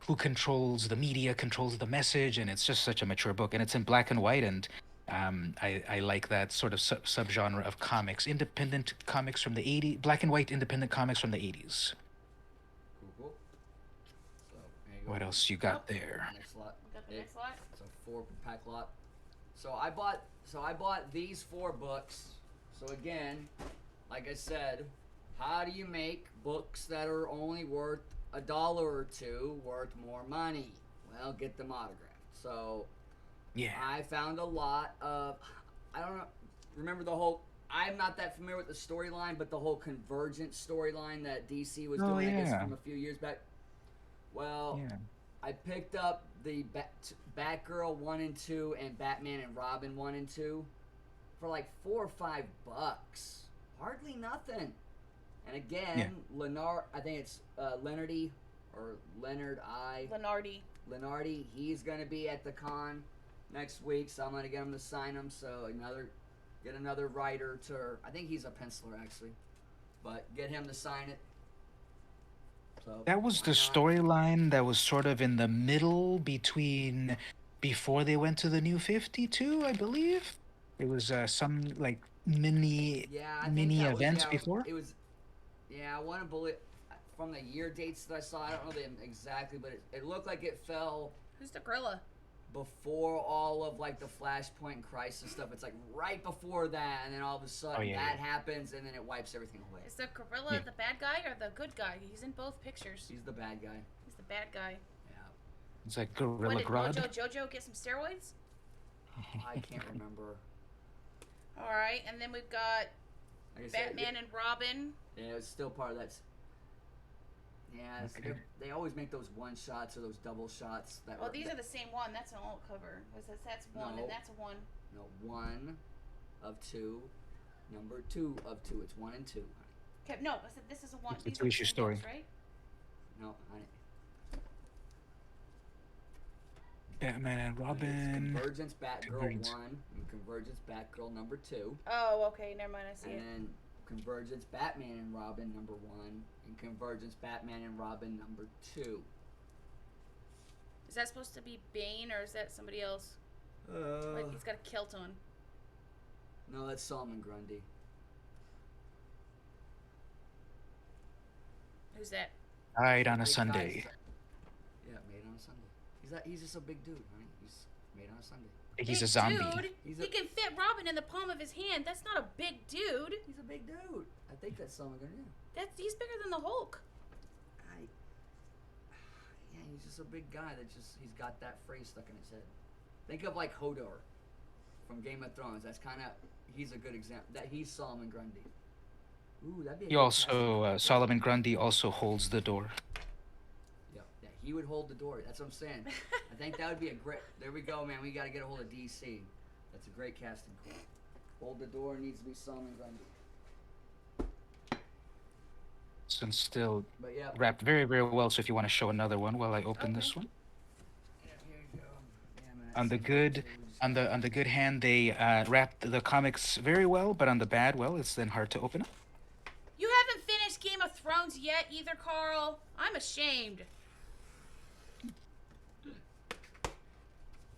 who controls the media controls the message, and it's just such a mature book, and it's in black and white, and I like that sort of subgenre of comics, independent comics from the 80s, black and white independent comics from the 80s. Cool. So there you go. What else you got there? Next lot. Got the next lot? It's a 4-pack lot. So I bought these 4 books. So again, like I said, how do you make books that are only worth $1 or $2 worth more money? Well, get them autographed. So Yeah. I found a lot of, I don't know, remember the whole, I'm not that familiar with the storyline, but the whole Convergent storyline that DC was doing, I guess, from a few years back. Well, Yeah. I picked up the Batgirl 1 and 2 and Batman and Robin 1 and 2 for like $4 or $5. Hardly nothing. And again, I think it's Leonardi or Leonard I. Lenardi, he's going to be at the con next week, so I'm going to get him to sign him. So get another writer to, I think he's a penciler actually, but get him to sign it. So That was the storyline that was sort of in the middle between before they went to the New 52, I believe. It was some like mini events before. It was, yeah, I want to believe from the year dates that I saw. I don't know them exactly, but it looked like it fell. Who's the gorilla? Before all of like the Flashpoint and Crisis stuff. It's like right before that, and then all of a sudden happens, and then it wipes everything away. Is the gorilla the bad guy or the good guy? He's in both pictures. He's the bad guy. He's the bad guy. Yeah. It's like Gorilla What, did Grodd. Jojo get some steroids? I can't remember. All right, and then we've got Like I said, Batman and Robin. Yeah, it's still part of that. Yeah, they always make those one shots or those double shots. These are the same one. That's an alt cover. That's one, and that's a one. No, 1 of 2. Number 2 of 2. It's 1 and 2. Okay, no, I said this is a one. It's a 2-issue story, books, right? No, honey. Batman and Robin. Convergence Batgirl 1 and Convergence Batgirl number 2. Oh, okay. Never mind. I see it. And then Convergence Batman and Robin number 1 and Convergence Batman and Robin number 2. Is that supposed to be Bane or is that somebody else? Like he's got a kilt on. No, that's Solomon Grundy. Who's that? Died on a Sunday. Yeah, made on a Sunday. He's just a big dude, honey. He's made on a Sunday. He's big a zombie. Dude. He can fit Robin in the palm of his hand. That's not a big dude. He's a big dude. I think that's Solomon Grundy. He's bigger than the Hulk. Yeah, he's just a big guy he's got that phrase stuck in his head. Think of like Hodor from Game of Thrones. That's kind of, he's a good example. He's Solomon Grundy. Ooh, that'd be a He also, Solomon Grundy also holds the door. Yeah, he would hold the door. That's what I'm saying. I think that would be a great, there we go, man. We got to get a hold of DC. That's a great casting call. Hold the door needs to be Solomon Grundy. This one's still But yeah. wrapped very, very well. So if you want to show another one while I open this one. Yeah, here you go. Yeah, man, On the good hand, they wrapped the comics very well, but on the bad, well, it's then hard to open up. You haven't finished Game of Thrones Thrones yet either, Carl. I'm ashamed.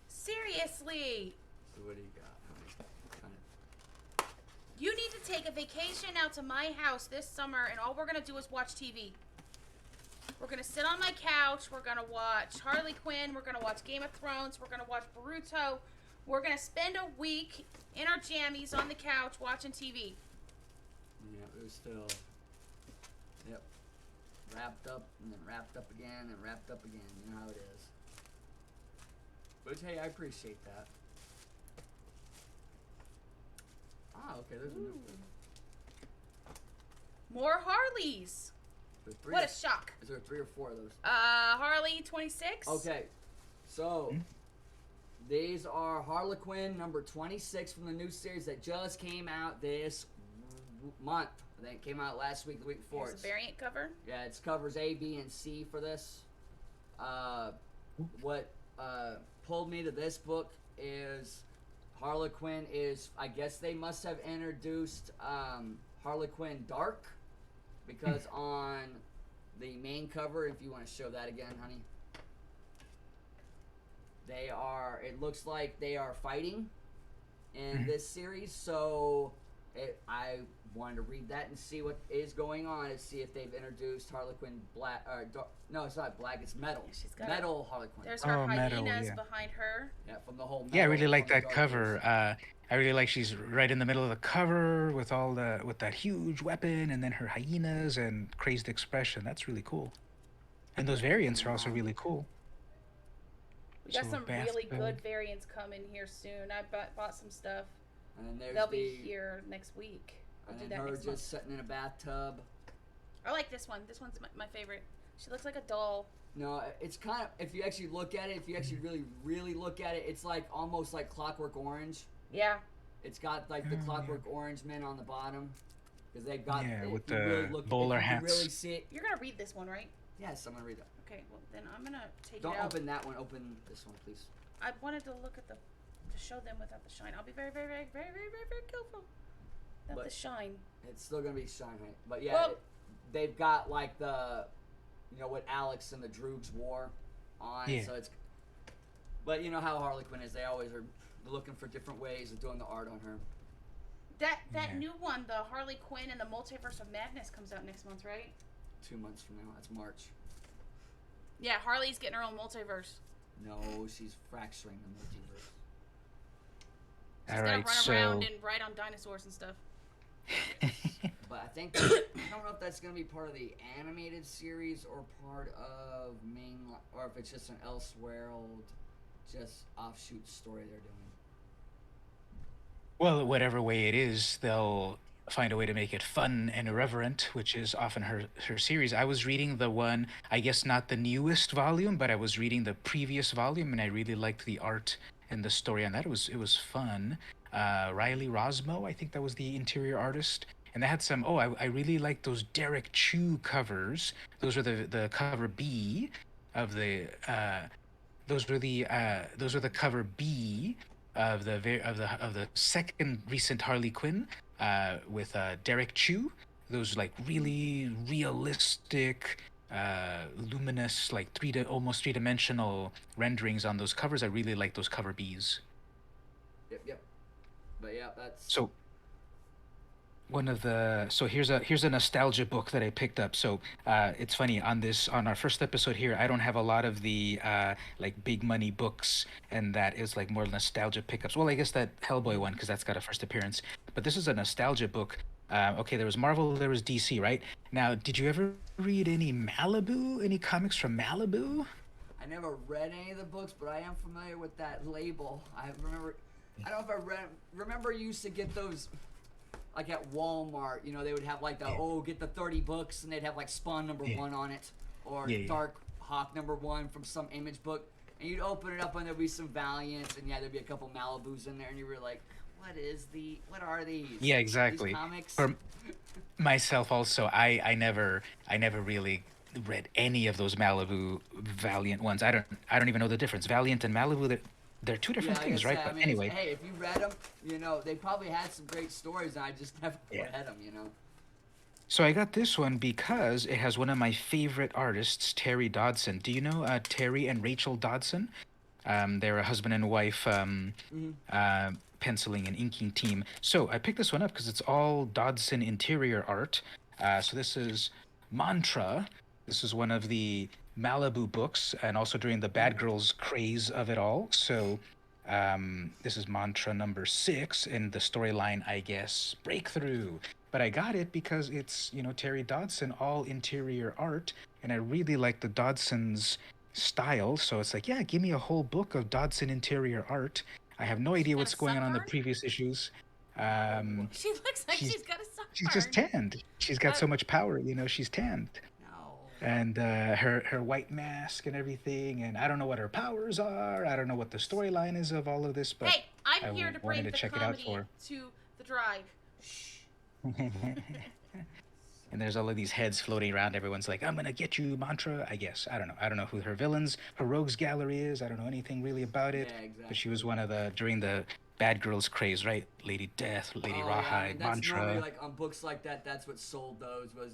Seriously. So what do you got? You need to take a vacation out to my house this summer, and all we're going to do is watch TV. We're going to sit on my couch. We're going to watch Harley Quinn. We're going to watch Game of Thrones. We're going to watch Boruto. We're going to spend a week in our jammies on the couch watching TV. Yeah, it was still... Yep. Wrapped up, and then wrapped up again, and wrapped up again. You know how it is. But hey, I appreciate that. Ah, okay, there's a new one. More Harleys. What a shock. Is there 3 or 4 of those? Harley 26. Okay, so these are Harlequin number 26 from the new series that just came out this month. I think it came out last week, the week before. Here's the variant cover. Yeah, it's covers A, B, and C for this. What pulled me to this book is Harlequin is, I guess they must have introduced Harlequin Dark, because on the main cover, if you want to show that again, honey, they are, it looks like they are fighting in this series, so I wanted to read that and see what is going on and see if they've introduced Harlequin Black, no, it's not black, it's metal. Yeah, she's got metal Harlequin. There's her hyenas metal, yeah. behind her. Yeah, from the whole metal, Yeah, I really like from the that Dark cover. Ages. I really like she's right in the middle of the cover with all the that huge weapon, and then her hyenas and crazed expression. That's really cool. And those variants are also really cool. We got So some really Bathrobe. good variants coming here soon. I bought some stuff. And then there's They'll be here next week. I'll and do then that her next just month. sitting in a bathtub. I like this one. This one's my favorite. She looks like a doll. No, it's kind of, if you actually look at it, if you actually really look at it, it's like almost like Clockwork Orange. Yeah. It's got like the Clockwork Orange men on the bottom, because they've got with if you the really look, bowler if you hats. really see it. You're gonna read this one, right? Yes, I'm gonna read it. Okay. Well, then I'm gonna take Don't it out. open that one. Open this one, please. I wanted to look at to show them without the shine. I'll be very, very, very, very, very, very, very careful. Without the shine. It's still gonna be shine, right? But yeah, Well- they've got like the, you know, what Alex and the Droogs wore on. Yeah. So it's, but you know how Harley Quinn is. They always are looking for different ways of doing the art on her. That Yeah. new one, the Harley Quinn and the Multiverse of Madness, comes out next month, right? 2 months from now, that's March. Yeah, Harley's getting her own multiverse. No, she's fracturing the multiverse. She's All gonna right, run so around and ride on dinosaurs and stuff. But I think I don't know if that's gonna be part of the animated series or part of main, or if it's just an Elseworld, just offshoot story they're doing. well, whatever way it is, they'll find a way to make it fun and irreverent, which is often her series. I was reading the one, I guess not the newest volume, but I was reading the previous volume, and I really liked the art and the story on that. It was fun. Riley Rosmo, I think that was the interior artist. And they had some, I really like those Derek Chu covers. Those are the cover B of the, those were the cover B of the second recent Harley Quinn with Derek Chu. Those like really realistic, luminous, like almost three-dimensional renderings on those covers. I really like those cover Bs. Yep. But yeah, that's So here's a nostalgia book that I picked up. So it's funny, on our first episode here, I don't have a lot of the like big money books, and that is like more nostalgia pickups. Well, I guess that Hellboy one, because that's got a first appearance. But this is a nostalgia book. Okay, there was Marvel, there was DC, right? Now, did you ever read any comics from Malibu? I never read any of the books, but I am familiar with that label. I don't know if I remember you used to get those like at Walmart, you know, they would have like get the 30 books, and they'd have like Spawn #1 on it, or Dark Hawk #1 from some Image book, and you'd open it up and there'd be some Valiants, and there'd be a couple Malibus in there, and you were like, what are these? Yeah, exactly. These comics? For myself also, I never really read any of those Malibu Valiant ones. I don't even know the difference. Valiant and Malibu, they're two different things, right? But anyway. Hey, if you read them, you know, they probably had some great stories, and I just never read them, you know. So I got this one because it has one of my favorite artists, Terry Dodson. Do you know Terry and Rachel Dodson? They're a husband and wife Mm-hmm. uh, penciling and inking team. So I picked this one up because it's all Dodson interior art. So this is Mantra. This is one of the Malibu books, and also during the Bad Girls craze of it all. So this is Mantra number 6 in the storyline, I guess, Breakthrough. But I got it because it's, Terry Dodson, all interior art, and I really like the Dodsons style. So it's like, yeah, give me a whole book of Dodson interior art. I have no She's idea got a what's going on the sunburn. previous issues. Oh boy. She looks like She's she's got a she's just sunburn. tanned. She's got so much power, she's tanned. No. And her white mask and everything, and I don't know what her powers are. I don't know what the storyline is of all of this, but Hey, I'm I here to wanted bring to the check it out comedy for to the drive. Shh. her. And there's all of these heads floating around. Everyone's like, "I'm gonna get you, Mantra." I guess I don't know. I don't know who her villains, her rogues gallery is. I don't know anything really about it. Yeah, But she exactly. was one of the during the bad girls craze, right? Lady Death, Lady Oh yeah, I Rawhide, mean that's normally Mantra. like on books like that. That's what sold those was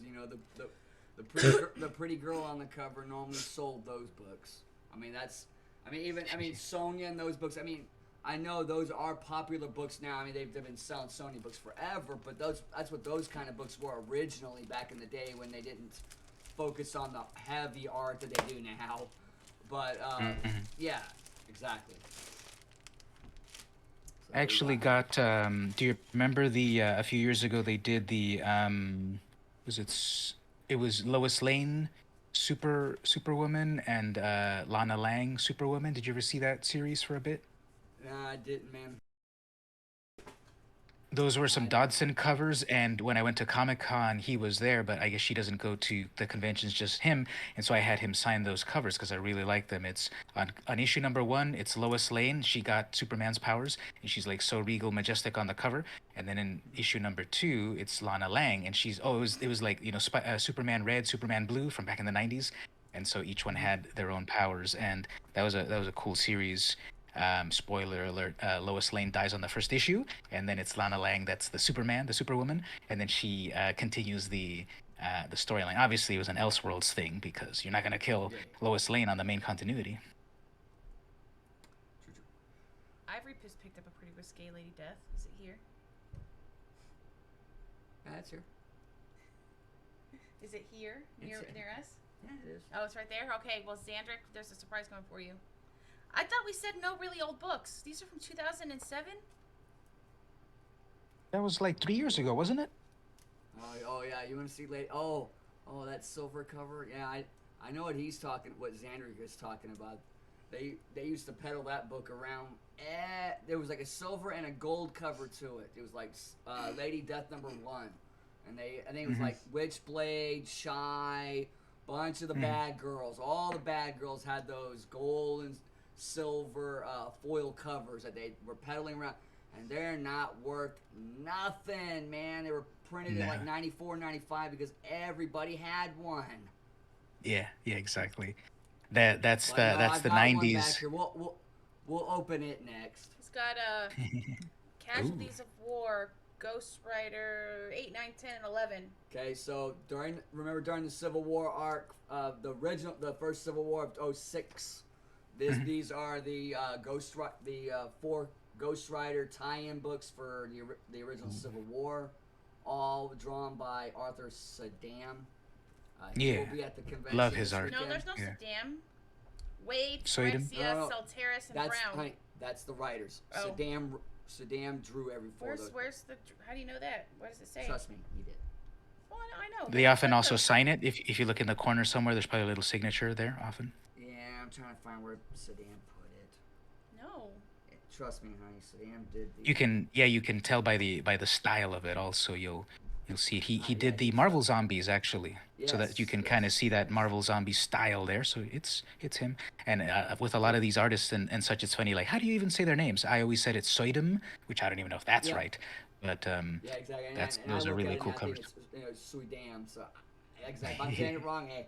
the pretty girl on the cover normally sold those books. I mean that's I mean Sonya and those books. I mean I know those are popular books now. I mean they've been selling Sony books forever, but that's what those kind of books were originally back in the day when they didn't focus on the heavy art that they do now. But Mhm. yeah, exactly. So I you actually got got. Do you remember the a few years ago they did the was it it was Lois Lane Superwoman and Lana Lang Superwoman. Did you ever see that series for a bit? Nah, I didn't, man. Those were some I didn't. Dodson covers, and when I went to Comic Con, he was there, but I guess she doesn't go to the conventions, just him, and so I had him sign those covers because I really like them. It's on issue number 1, it's Lois Lane. She got Superman's powers, and she's like so regal, majestic on the cover. And then in issue number 2, it's Lana Lang, and she's it was like Superman Red, Superman Blue from back in the '90s, and so each one Mhm. had their own powers, and that was a cool series. Spoiler alert: Lois Lane dies on the first issue, and then it's Lana Lang that's the Superman, the Superwoman, and then she continues the storyline. Obviously, it was an Elseworlds thing because you're not gonna kill Yeah, Lois Lane on the main continuity. true, true. Ivory picked up a pretty risque Lady Death. Is it here? Yeah, that's here. Is it here near It's near us? Yeah, it is. Oh, it's right there. Okay. Well, Xandrick, there's a surprise coming for you. I thought we said no really old books. These are from 2007. That was like 3 years ago, wasn't it? Oh yeah, you want to see late? Oh, that silver cover. Yeah, I know what he's talking. What Xandrick is talking about. They used to peddle that book around. There was like a silver and a gold cover to it. It was like Lady Death #1, and I think it was Mm-hmm. like Witchblade, Shy, bunch of the Mm-hmm. bad girls. All the bad girls had those gold and silver foil covers that they were peddling around, and they're not worth nothing, man. They were printed in No. like 94, 95 because everybody had one. Yeah, yeah, exactly. That's But no, that's I've the got one back '90s. here. We'll open it next. It's got Ooh. Casualties of War, Ghost Rider 8, 9, 10, and 11. Okay, so during the Civil War arc, the first Civil War of '06. These are the four Ghost Rider tie-in books for the original Civil War, all drawn by Arthur Saddam. He will Yeah, be at the love convention his this art. No, weekend. there's no Yeah. Saddam. Wade, Soydem. Francia, No, Salteris, and that's Brown. that's the writers. Oh. Saddam drew every four of those. Where's the? How do you know that? What does it say? Trust me, he did. Oh, I know. They often also sign it. If you look in the corner somewhere, there's probably a little signature there. Often. Yeah, I'm trying to find where Saddam put it. No. Trust me, honey, Saddam did the. You can tell by the style of it. Also, you'll see it. He Yeah, did he the Marvel Zombies actually, so that you Yes, can kind of yes, see that yes. Marvel Zombie style there. So it's him. And with a lot of these artists and such, it's funny. Like, how do you even say their names? I always said it's Soydem, which I don't even know if that's Yeah, right, but yeah, exactly. that's And I those are look at really it and cool I think covers. it's Suidam. So, exactly. If I'm saying it wrong, hey.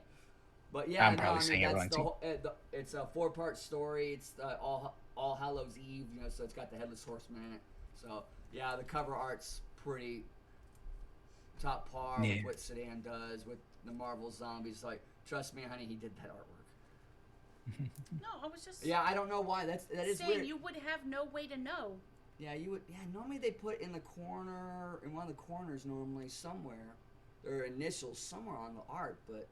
But yeah, I'm no, probably I mean saying it that's wrong too. it's a 4-part story. It's All Hallows Eve, so it's got the headless horseman in it. So yeah, the cover art's pretty. top par Yeah. with what Sedan does with the Marvel Zombies. Like, trust me, honey, he did that artwork. No, I was just Yeah, I don't know why. That is saying weird. you would have no way to know. Yeah, you would. Yeah, normally they put in the corner, in one of the corners, normally somewhere, their initials somewhere on the art. But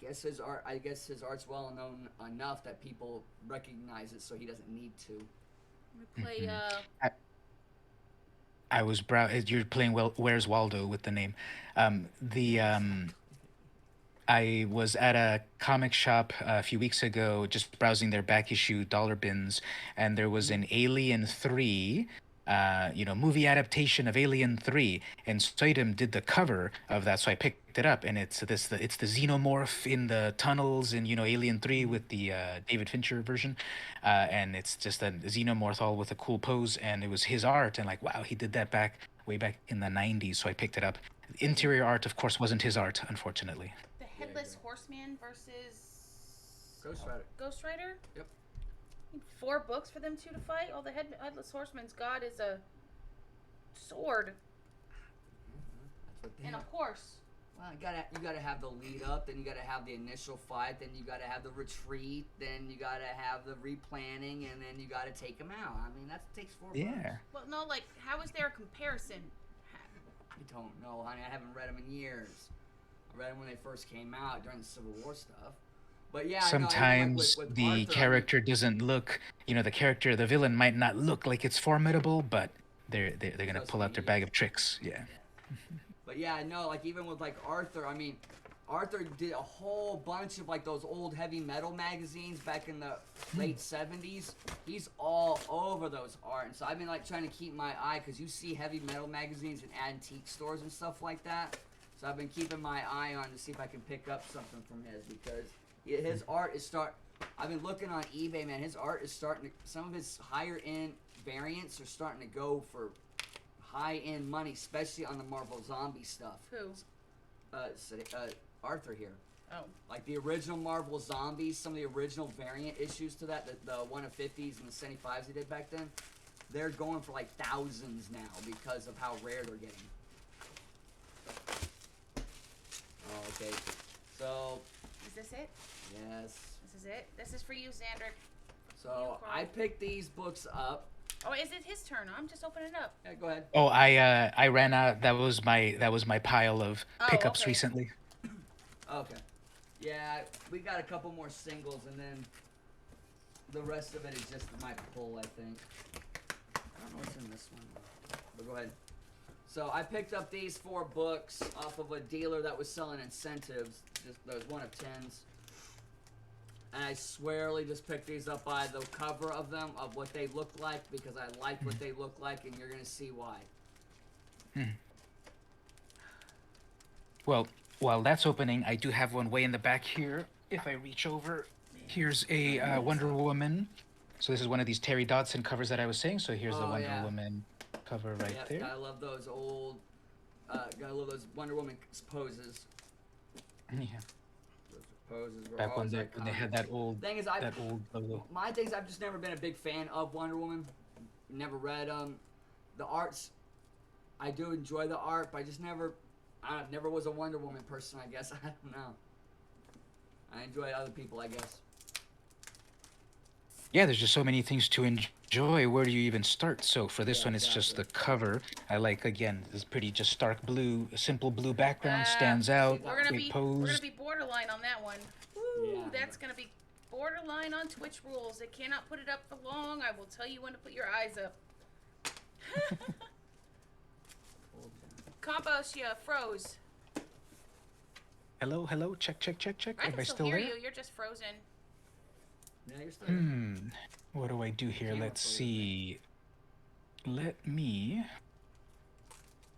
I guess his art's well known enough that people recognize it, so he doesn't need to. We play. I was You're playing well. Where's Waldo with the name? The I was at a comic shop a few weeks ago, just browsing their back issue dollar bins, and there was an Alien 3, movie adaptation of Alien 3, and Soidem did the cover of that, so I picked it up, and it's the xenomorph in the tunnels in Alien 3 with the David Fincher version, and it's just a xenomorph all with a cool pose, and it was his art, and like wow, he did that way back in the 90s, so I picked it up. Interior art, of course, wasn't his art, unfortunately. The Headless Horseman versus Ghost Rider. Ghost Rider. Yep. 4 books for them 2 to fight. Oh, the Headless Horseman's god is a sword That's what they and a have. horse. Well, you gotta have the lead up, then you gotta have the initial fight, then you gotta have the retreat, then you gotta have the replanning, and then you gotta take them out. I mean, that takes 4 Yeah. books. Well, no, like how is there a comparison? I don't know, honey. I haven't read them in years. I read them when they first came out during the Civil War stuff. But yeah, Sometimes with the Arthur, character doesn't look, the villain might not look like it's formidable, but they're gonna Doesn't pull out their mean bag of tricks. Yeah. But yeah, I know, like even with like Arthur, I mean, Arthur did a whole bunch of like those old heavy metal magazines back in the late 70s. He's all over those art. And so I've been like trying to keep my eye, because you see heavy metal magazines in antique stores and stuff like that. So I've been keeping my eye on to see if I can pick up something from his, because his art is I've been looking on eBay, man. His art is starting to, some of his higher end variants are starting to go for high end money, especially on the Marvel Zombie stuff. Who? Arthur here. Oh. Like the original Marvel Zombies, some of the original variant issues to that, the 1 of 50s and the 75s they did back then, they're going for like thousands now because of how rare they're getting. Oh, okay. So. Is this it? Yes. This is it? This is for you, Xandrick. So I picked these books up. Oh, is it his turn? I'm just opening it up. Yeah, go ahead. Oh, I ran out. That was my pile of pickups okay. recently. Okay. Yeah, we got a couple more singles, and then the rest of it is just my pull, I think. I don't know what's in this one, but go ahead. So I picked up these 4 books off of a dealer that was selling incentives, just those 1 of 10s. And I swearly just picked these up by the cover of them, of what they look like, because I like what they look like, and you're going to see why. Well, while that's opening, I do have one way in the back here. If I reach over, here's a Wonder Woman. So this is one of these Terry Dodson covers that I was saying. So here's the Wonder Woman cover right there. Gotta love those old, gotta love those Wonder Woman poses. Yeah. Those poses were Back when always they had that old thing is, old logo. My thing is, I've just never been a big fan of Wonder Woman. Never read them. The arts, I do enjoy the art, but I just never was a Wonder Woman person, I guess. I don't know. I enjoy other people, I guess. Yeah, there's just so many things to enjoy. Where do you even start? So for this one, it's just the cover. I like, again, this pretty just stark blue, simple blue background stands out. We're gonna Great pose. be borderline on that one. Woo, Yeah, that's gonna be borderline on Twitch rules. They cannot put it up for long. I will tell you when to put your eyes up. Campos, you froze. Hello, hello, check. I Am I can still hear there? you. You're just frozen. Yeah, you're still there. What do I do here? Let's see. Let me.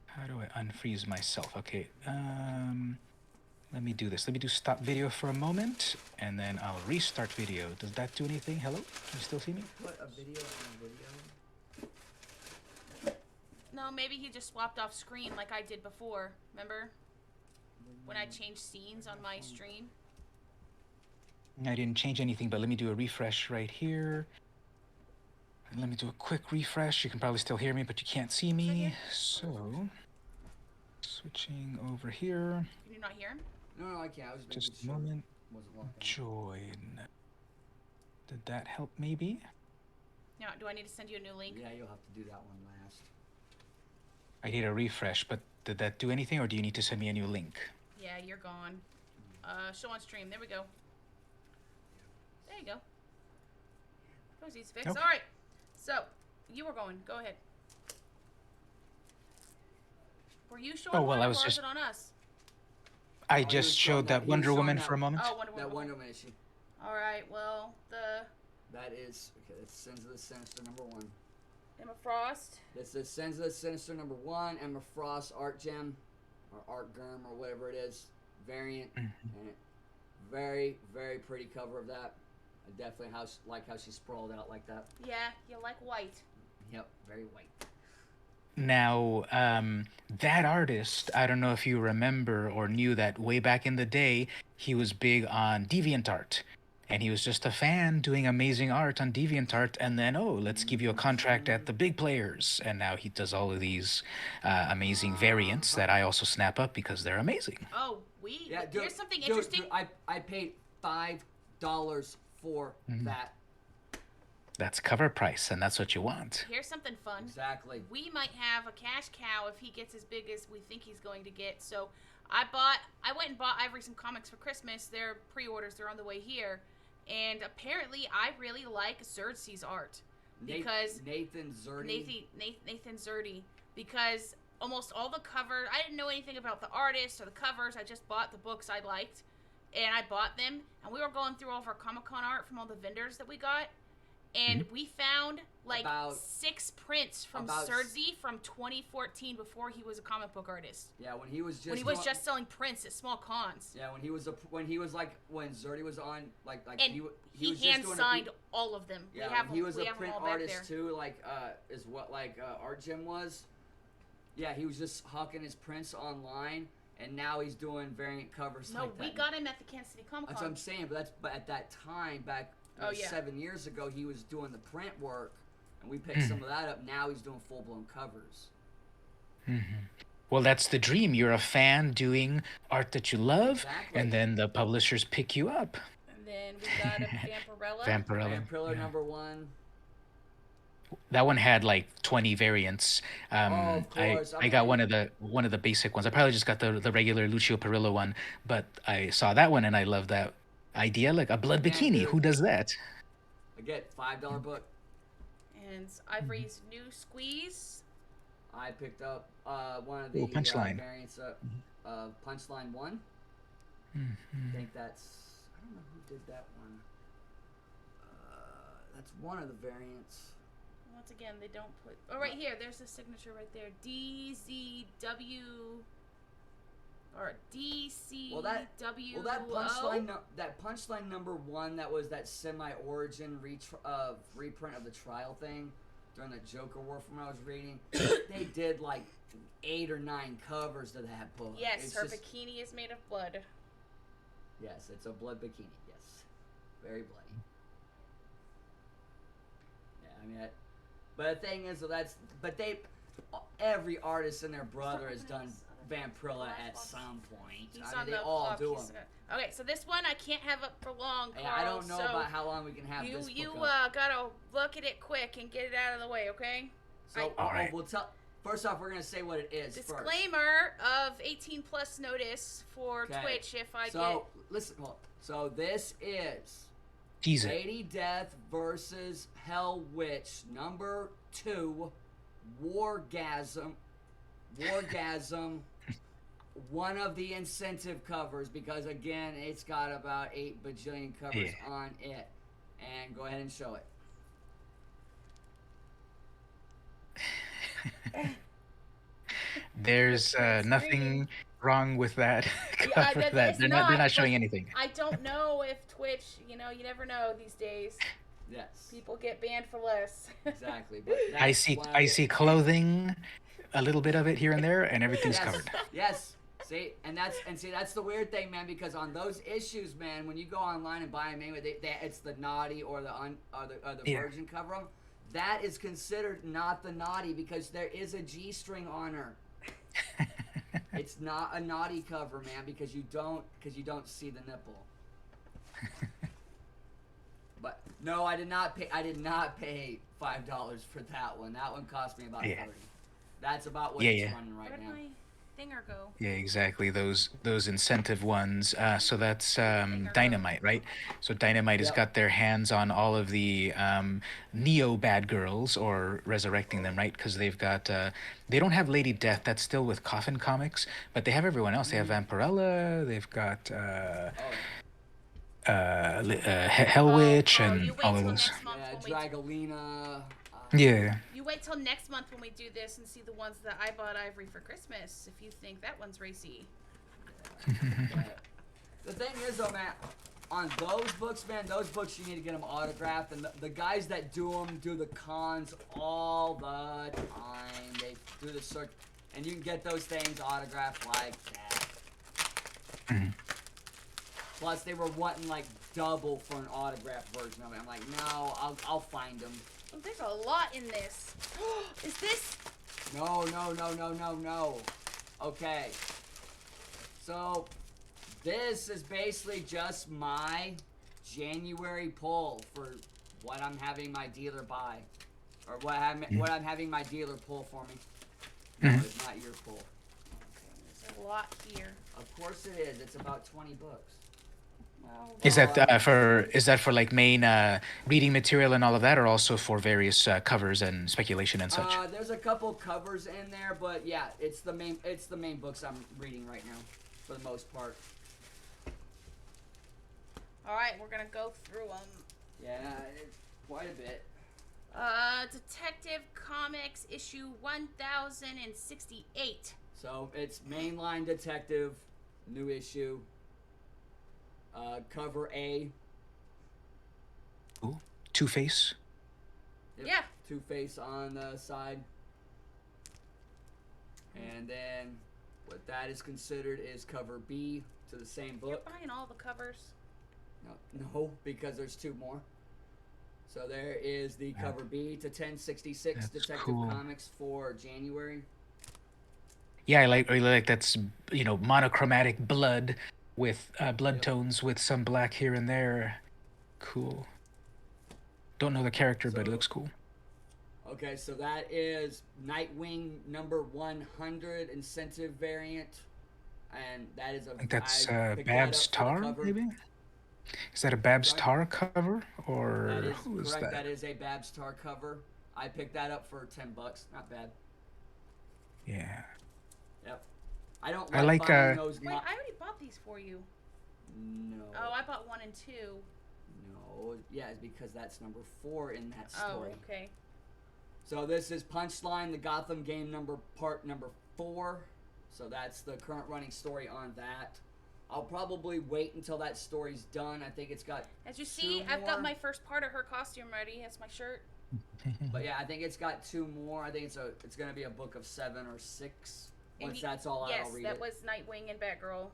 How do I unfreeze myself? Okay. Let me do this. Let me do stop video for a moment, and then I'll restart video. Does that do anything? Hello? Can you still see me? Put a video on a video. No, maybe he just swapped off screen like I did before. Remember? When I changed scenes on my stream? I didn't change anything, but let me do a refresh right here. And let me do a quick refresh. You can probably still hear me, but you can't see me. So Switching over here. Can you not hear him? No, I can't. I was making Just a sure moment. it wasn't locked in. Join. Did that help maybe? No. Do I need to send you a new link? Yeah, you'll have to do that one last. I need a refresh, but did that do anything, or do you need to send me a new link? Yeah, you're gone. Show on stream. There we go. There you go. Cozy's fixed. Okay. All right. So, you were going. Go ahead. Were you showing Oh, well, one, I or was was just- it on us? I he just was showed showing that he was Wonder showing Woman that- for a moment. Oh, Wonder Woman. That okay. Wonder Woman issue. All right. Well, the That is okay. It's Sins of the Sinister #1. Emma Frost. This is Sins of the Sinister #1. Emma Frost Art Gem or Art Germ or whatever it is variant, and very very pretty cover of that. I definitely like how she sprawled out like that. Yeah, you like white. Yep, very white. Now, that artist, I don't know if you remember or knew that way back in the day, he was big on DeviantArt. And he was just a fan doing amazing art on DeviantArt. And then, oh, let's give you a contract at the big players. And now he does all of these amazing variants that I also snap up because they're amazing. Oh, Yeah, dude, here's something dude, interesting. I paid $5 for that. That's cover price, and that's what you want. Here's something fun. Exactly. We might have a cash cow if he gets as big as we think he's going to get. So I went and bought Ivory some comics for Christmas. They're pre-orders. They're on the way here. And apparently I really like Xerxes' art. Because Nathan Zerdy. Nathan Zerdy. Because almost all the cover, I didn't know anything about the artists or the covers. I just bought the books I liked. And I bought them. And we were going through all of our Comic-Con art from all the vendors that we got. And we found About 6 prints from Sergi from 2014 before he was a comic book artist. Yeah, when he was just selling prints at small cons. Yeah, when Zerdy was on And he was just hand doing signed all of them. Yeah, we have when he was we a have them print all back artist there. too, is what Art Gem was. Yeah, he was just hawking his prints online, and now he's doing variant covers No, like that. we got him at the Kansas City Comic Con. That's what I'm saying, but at that time, back 7 years ago, he was doing the print work, and we picked some of that up. Now he's doing full-blown covers. Well, that's the dream. You're a fan doing art that you love, Exactly. and then the publishers pick you up. And then we got a Vampirella. Vampirella. Vampirella Yeah. #1. That one had like 20 variants. Of course. I got one of the basic ones. I probably just got the regular Lucio Perillo one, but I saw that one and I love that idea, like a blood bikini. dude. Who does that? Again, $5 book. And Ivory's new squeeze. I picked up one of the Punchline. variants of Punchline 1. I think that's... I don't know who did that one. That's one of the variants. Once again, they don't put... Oh, right here. There's the signature right there. DZW... Or DCWO. That punchline #1, that was that semi-origin reprint of the trial thing during the Joker War from what I was reading. They did like 8 or 9 covers to that book. Yes, It's her just- bikini is made of blood. Yes, it's a blood bikini. Yes, very bloody. Yeah, I mean, but the thing is, every artist and their brother has done Vampirella at some point. He's I mean, on they the all clock. do He's- them. Okay, so this one I can't have up for long, Carl. Hey, I don't know so about how long we can have this you book up. gotta look at it quick and get it out of the way, okay? So All right. we'll tell. First off, we're gonna say what it is first. Disclaimer of 18 plus notice for Okay. Twitch if I So listen. Well, so this is Tease it. Lady Death versus Hell Witch #2, Wargasm. One of the incentive covers, because again, it's got about 8 bajillion covers on it. And go ahead and show it. There's nothing wrong with that cover. that- That it's they're not, not showing but anything. I don't know if Twitch, you never know these days. Yes, People get banned for less. exactly. But I that's see one of I the- see clothing, a little bit of it here and there, and everything's Yes, covered. yes. See, that's the weird thing, man. Because on those issues, man, when you go online and buy them anyway, it's the naughty or the Yeah. virgin cover 'em. That is considered not the naughty because there is a G string on her. It's not a naughty cover, man, because you don't see the nipple. But no, I did not pay. I did not pay $5 for that one. That one cost me about Yeah. 30. That's about what Yeah, it's yeah. running right Where'd now. my thinger go? Yeah, exactly. Those incentive ones. So that's Thinger go. Dynamite, right? So Dynamite has Yep. got their hands on all of the Neo bad girls, or resurrecting them, right? Because they've got they don't have Lady Death. That's still with Coffin Comics, but they have everyone else. They have Vampirella. They've got Hell Witch and You wait all of till those. next month Yeah, when we Dragolina. Yeah. You wait till next month when we do this and see the ones that I bought Ivory for Christmas. If you think that one's racy. Yeah. The thing is, though, man, on those books, man, those books you need to get them autographed, and the guys that do them do the cons all the time. They do the circuit, and you can get those things autographed like that. Plus, they were wanting like double for an autographed version of it. I'm like, no, I'll find them. Oh, there's a lot in this. Is this? No. Okay. So, this is basically just my January pull for what I'm having my dealer buy. Or what I'm having my dealer pull for me. No, it's not your pull. Okay, there's a lot here. Of course it is. It's about 20 books. Well, Is that for like main reading material and all of that, or also for various covers and speculation and such? There's a couple covers in there, but yeah, it's the main books I'm reading right now, for the most part. all right, we're gonna go through them. Yeah, it's quite a bit. Detective Comics issue 1068. So it's mainline detective, new issue. Cover A. Ooh, Two-Face. Yep, Yeah. Two-Face on the side. And then what that is considered is cover B to the same You're book. buying all the covers. No, because there's two more. So there is the cover B to 1066 That's Detective cool. Comics for January. Yeah, I really like that's monochromatic blood with blood Yep. tones with some black here and there. Cool. Don't know the character, but it So- looks cool. Okay, so that is Nightwing number 100 incentive variant. And that is I think that's I picked that Babs up for the Tar, cover. maybe? Is that a Babs Sorry? Tar cover, That or is who is correct. that? That is a Babs Tar cover. I picked that up for $10. Not bad. Yeah. Yep. I don't I like like, buying those. Wait, I already bought these for you. No. Oh, I bought 1 and 2. No. Yeah, it's because that's number 4 in that Oh, story. okay. So this is Punchline, the Gotham game part number 4. So that's the current running story on that. I'll probably wait until that story's done. I think it's got As you 2 see, I've got more. my first part of her costume ready. That's my shirt. But yeah, I think it's got 2 more. I think it's gonna be a book of 7 or 6. And Once that's all out, yes, I'll read that it. was Nightwing and Batgirl.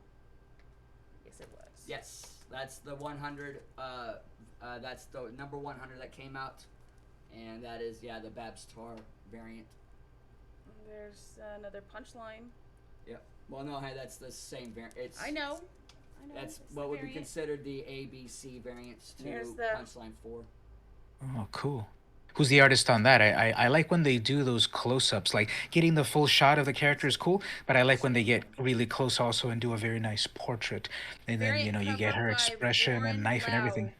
Yes, it was. Yes, that's the 100. That's the number 100 that came out, and that is the Babs Tar variant. There's another Punchline. Yep. Well, no, hey, that's the same variant. It's I know. That's it's what the would be variant. considered the ABC variants to There's the- Punchline 4. Oh, cool. Who's the artist on that? I like when they do those close-ups. Like, getting the full shot of the character is cool, but I like when they get really close also and do a very nice portrait. And then, Variant you get cover her by expression Warren and knife and everything.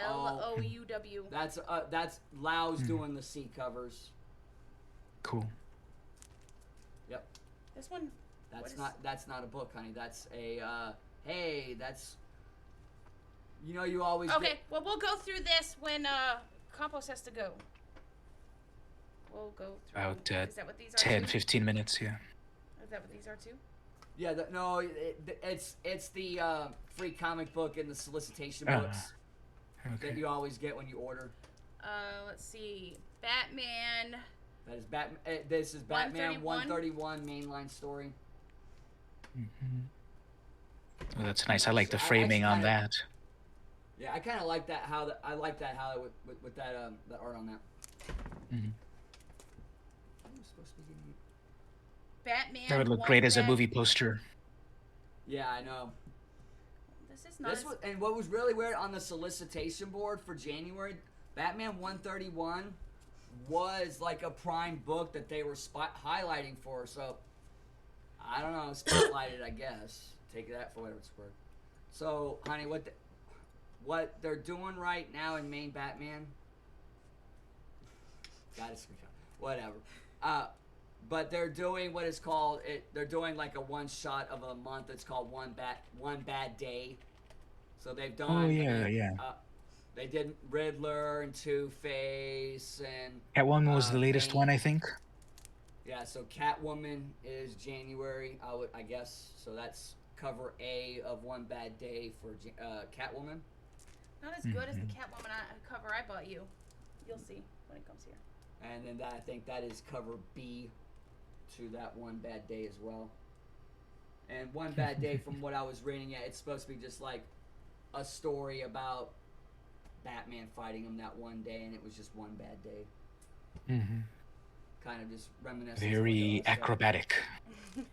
Lau. Louw. That's Lau's doing the C covers. Cool. Yep. This one. That's not a book, honey. That's a hey, that's you always Okay, well, we'll go through this when Campos has to go. We'll go through. About is that what these are 10, too? 15 minutes, yeah. Is that what these are too? Yeah, it's the free comic book and the solicitation Oh, books that Okay. you always get when you order. Let's see. Batman. That is Batman. This is Batman 131? 131 mainline story. Oh, that's nice. I like the I framing on kinda- that. Yeah, I kind of like that. I like that how with that art on that. Mhm. I'm supposed to be getting. That would Batman look one great as a bad. movie poster. Yeah, I know. This is not. This As, was, and what was really weird on the solicitation board for January, Batman 131 was like a prime book that they were highlighting for. So I don't know, spotlighted, I guess. Take that for whatever it's worth. So, honey, what they're doing right now in main Batman? Got it, whatever. But they're doing what is called They're doing like a one shot of a month. It's called one bad day. So they've Oh done yeah, yeah. they did Riddler and Two Face and Catwoman was the latest Bane. one, I think. Yeah, so Catwoman is January, I guess. So that's cover A of One Bad Day for Catwoman. not as good as the Catwoman cover I bought you. You'll see when it comes here. And then I think that is cover B to that One Bad Day as well. And One Bad Day, from what I was reading, it's supposed to be just like a story about Batman fighting him that one day, and it was just one bad day. Mm-hmm. Kind of just reminiscent. Very acrobatic. And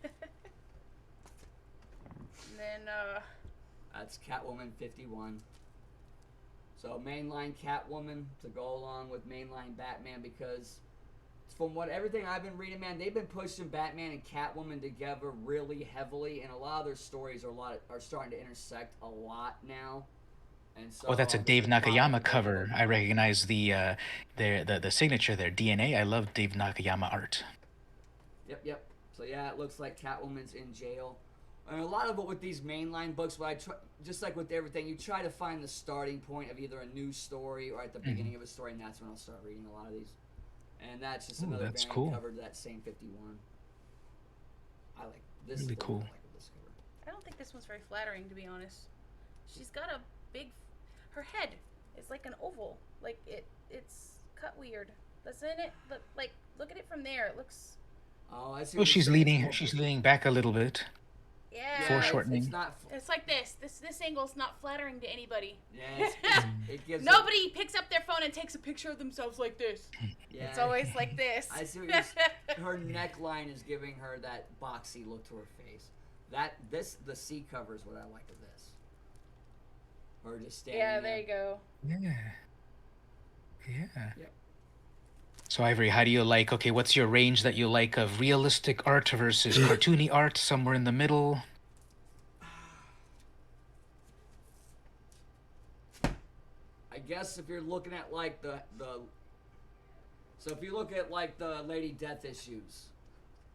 then that's Catwoman 51. So mainline Catwoman to go along with mainline Batman, because from everything I've been reading, man, they've been pushing Batman and Catwoman together really heavily, and a lot of their stories are starting to intersect a lot now. And so, Oh, that's a Dave Nakayama cover. I recognize the signature there, DNA. I love Dave Nakayama art. Yep. So yeah, it looks like Catwoman's in jail. And a lot of it with these mainline books, but just like with everything, you try to find the starting point of either a new story or at the beginning of a story, and that's when I'll start reading a lot of these. And that's just another variant cover to that same 51. I like this. Really cool. I like this cover. I don't think this one's very flattering, to be honest. She's got a big. Her head is like an oval. Like it's cut weird. Doesn't it? Look at it from there. It looks. Oh, I see. Oh, she's leaning. She's leaning back a little bit. Yeah. Foreshortening. It's like this. This angle's not flattering to anybody. Yeah. It gives. Nobody picks up their phone and takes a picture of themselves like this. Yeah. It's always like this. I see what you're saying. Her neckline is giving her that boxy look to her face. The C cover is what I like of this. Or just standing Yeah, there you go. Yeah. Yep. So Ivory, how do you like? Okay, what's your range that you like of realistic art versus cartoony art? Somewhere in the middle. I guess if you're looking at like so if you look at like the Lady Death issues,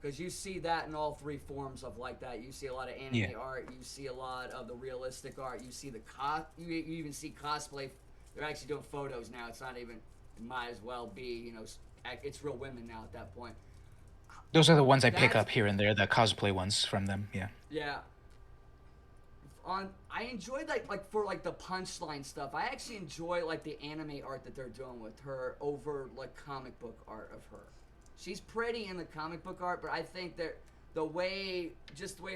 because you see that in all three forms of like that. You see a lot of anime art. You see a lot of the realistic art. You see you even see cosplay. They're actually doing photos now. It's not even. It might as well be. It's real women now at that point. Those are the ones I pick up here and there, the cosplay ones from them. Yeah. Yeah. I enjoy like for like the punchline stuff. I actually enjoy like the anime art that they're doing with her over like comic book art of her. She's pretty in the comic book art, but I think that the way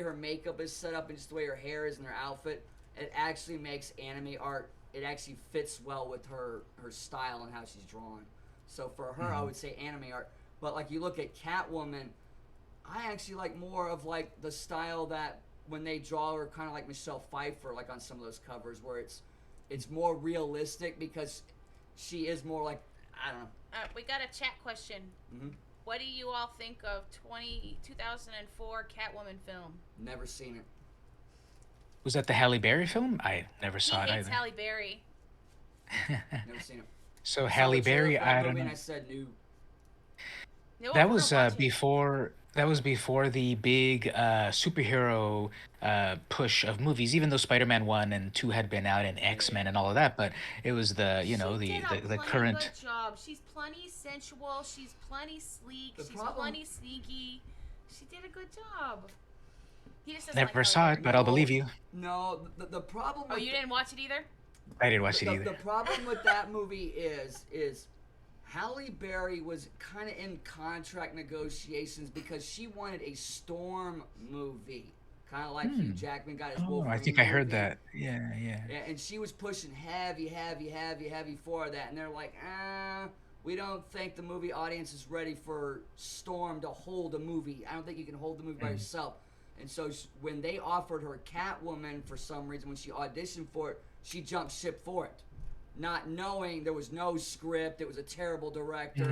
her makeup is set up and just the way her hair is and her outfit, it actually makes anime art. It actually fits well with her style and how she's drawn. So for her, I would say anime art. But like you look at Catwoman, I actually like more of like the style that when they draw her, kind of like Michelle Pfeiffer, like on some of those covers, where it's more realistic because she is more like, I don't know. We got a chat question. Mm-hmm. What do you all think of 2004 Catwoman film? Never seen it. Was that the Halle Berry film? I never saw it He hates either. Halle Berry. Never seen it. So Halle Berry, I don't know. And I said no. No, That we're was watching it. before. That was before the big superhero push of movies. Even though Spider-Man 1 and 2 had been out, and X-Men and all of that, but it was the She did a the current. good job. She's plenty sensual. She's plenty sleek. She's plenty sneaky. She did a good job. He just doesn't Never like saw Halle it, but I'll believe you. No, the problem. Oh, with you didn't watch it either? I didn't watch it either. The problem with that movie is Halle Berry was kind of in contract negotiations because she wanted a Storm movie, kind of like Hugh Jackman got his Wolverine I think I heard movie. that. Yeah. Yeah, and she was pushing heavy for that, and they're like, we don't think the movie audience is ready for Storm to hold a movie. I don't think you can hold the movie by yourself. And so when they offered her Catwoman for some reason, when she auditioned for it, she jumped ship for it. Not knowing there was no script, it was a terrible director.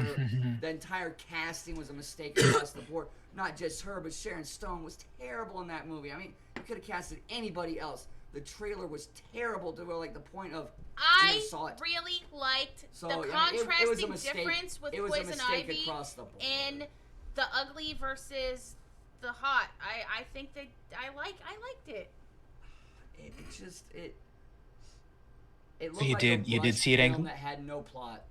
The entire casting was a mistake across the board. Not just her, but Sharon Stone was terrible in that movie. I mean, you could have casted anybody else. The trailer was terrible to like the point of I saw it. really liked So, the I mean, contrasting it was a mistake. difference with It was a Poison mistake Ivy across the board. and the ugly versus the hot. I think that I liked it. It just it looked So you like did- a you did rushed see it, film Angle? that had no plot.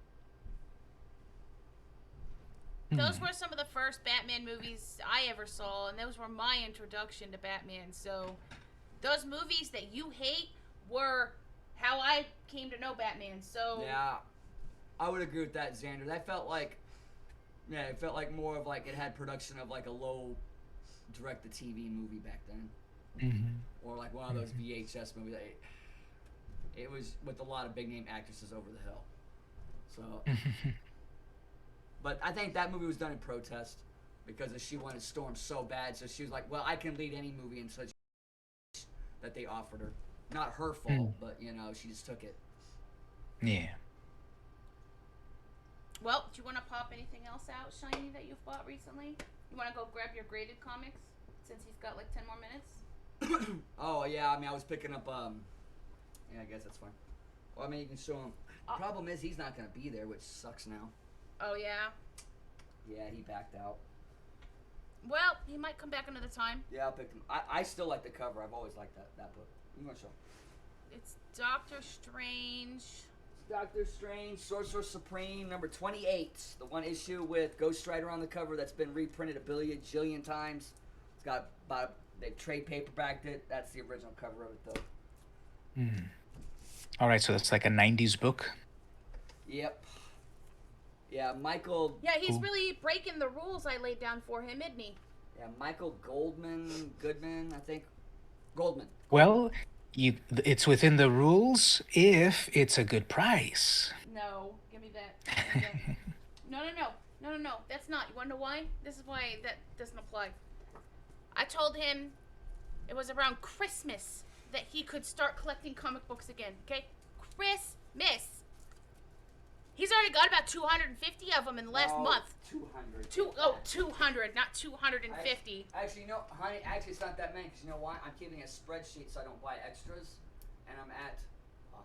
Those were some of the first Batman movies I ever saw, and those were my introduction to Batman. So those movies that you hate were how I came to know Batman. So Yeah, I would agree with that, Xander. That felt like, yeah, it felt like more of like it had production of like a low direct-to-TV movie back then, or like one of those VHS movies. It was with a lot of big-name actresses over the hill. So, but I think that movie was done in protest because she wanted Storm so bad. So she was like, "Well, I can lead any movie," and such that they offered her. Not her fault, but you know, she just took it. Yeah. well, do you want to pop anything else out, Shiny, that you've bought recently? You want to go grab your graded comics since he's got like 10 more minutes? Oh yeah, I mean, I was picking up. Yeah, I guess that's fine. Well, I mean, you can show him. Problem is, he's not gonna be there, which sucks now. Oh yeah. Yeah, he backed out. Well, he might come back another time. Yeah, I'll pick him. I still like the cover. I've always liked that book. I'm gonna show him. It's Doctor Strange. Doctor Strange, Sorcerer Supreme, number 28. The one issue with Ghost Rider on the cover that's been reprinted a jillion times. It's got about, they trade paperbacked it. That's the original cover of it, though. All right, so that's like a 90s book. Yep. Yeah, Michael. Yeah, he's really breaking the rules I laid down for him, isn't he? Yeah, Michael Goodman, I think. Goldman. Well, it's within the rules if it's a good price. No, give me that. Give me that. No. That's not. You want to know why? This is why that doesn't apply. I told him it was around Christmas that he could start collecting comic books again. Okay, Christmas. He's already got about 250 of them in the last month. 200. 200, not 250. Actually, no, honey, actually it's not that many, because you know why? I'm keeping a spreadsheet so I don't buy extras, and I'm at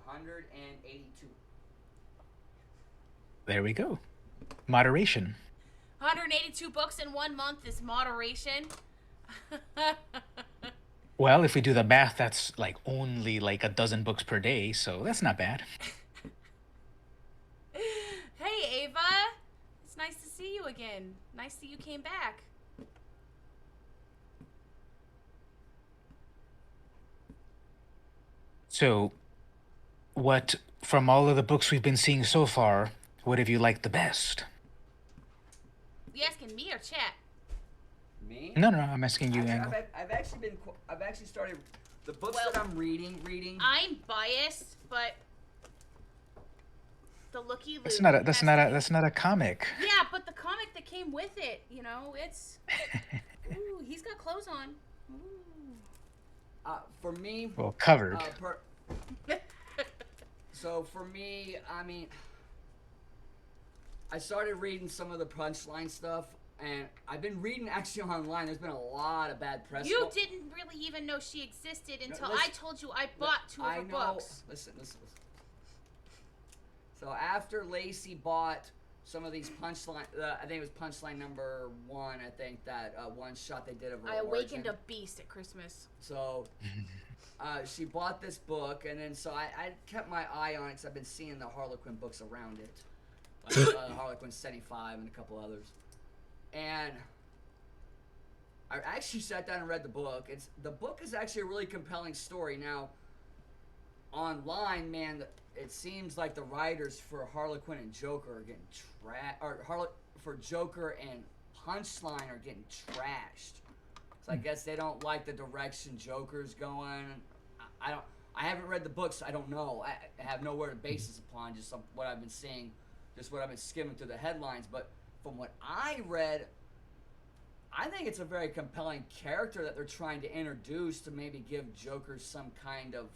182. There we go. Moderation. 182 books in 1 month is moderation. Well, if we do the math, that's like only like a dozen books per day, so that's not bad. Hey, Ava. It's nice to see you again. Nice that you came back. So, what, from all of the books we've been seeing so far, what have you liked the best? You asking me or chat? Me? No, I'm asking you, Angle. I've actually started the books Well, that I'm reading. I'm biased, but the Looky Loo. That's not a comic. Yeah, but the comic that came with it, you know, it's. Ooh, he's got clothes on. Ooh. For me. Well, covered. So for me, I mean, I started reading some of the Punchline stuff, and I've been reading actually online. There's been a lot of bad press. You didn't really even know she existed until I told you I bought two of her books. Listen. So after Lacey bought some of these Punchline, I think it was Punchline number 1. I think that one shot they did of her I awakened origin. a beast at Christmas. So she bought this book, and then so I kept my eye on it because I've been seeing the Harlequin books around it, like Harlequin 75 and a couple others. And I actually sat down and read the book. The book is actually a really compelling story. Now, online, man, it seems like the writers for Harlequin and Joker are getting for Joker and Punchline are getting trashed. So I guess they don't like the direction Joker's going. I haven't read the books. So I don't know. I have nowhere to base this upon. Just what I've been seeing just what I've been skimming through the headlines. But from what I read, I think it's a very compelling character that they're trying to introduce to maybe give Joker some kind of,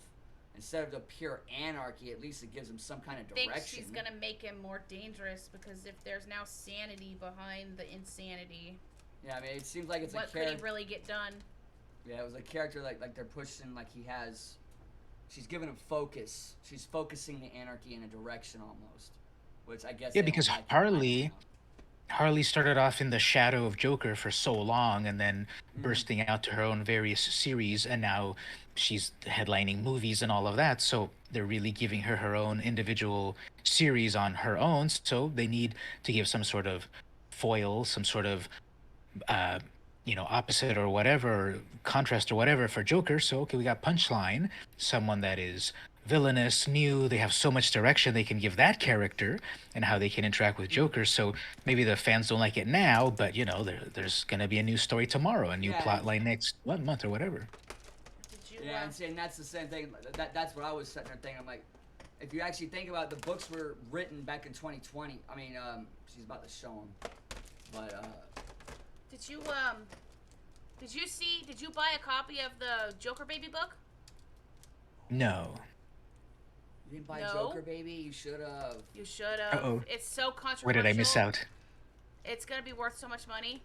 instead of the pure anarchy, at least it gives him some kind of I think direction. she's gonna make him more dangerous because if there's now sanity behind the insanity, Yeah, I mean, it seems like it's what a could character. he really get done? Yeah, it was a character like they're pushing, like he has. She's giving him focus. She's focusing the anarchy in a direction almost, which I guess Yeah, they don't because like it. I don't Harley Harley started off in the shadow of Joker for so long and then know. bursting out to her own various series, and now she's headlining movies and all of that. So they're really giving her her own individual series on her own. So they need to give some sort of foil, some sort of uh, opposite or whatever, contrast or whatever for Joker. So okay, we got Punchline, someone that is villainous, new. They have so much direction they can give that character and how they can interact with Joker. So maybe the fans don't like it now, but there's gonna be a new story tomorrow, a new Yeah, plot line next month or whatever. Did you? yeah, and that's the same thing. That's what I was sitting there thinking. I'm like, if you actually think about it, the books were written back in 2020. I mean, she's about to show them, but Did you Did you buy a copy of the Joker Baby book? No. you didn't buy No. Joker, baby. You should have. You should have. Uh-oh. It's so controversial. What did I miss out? It's gonna be worth so much money.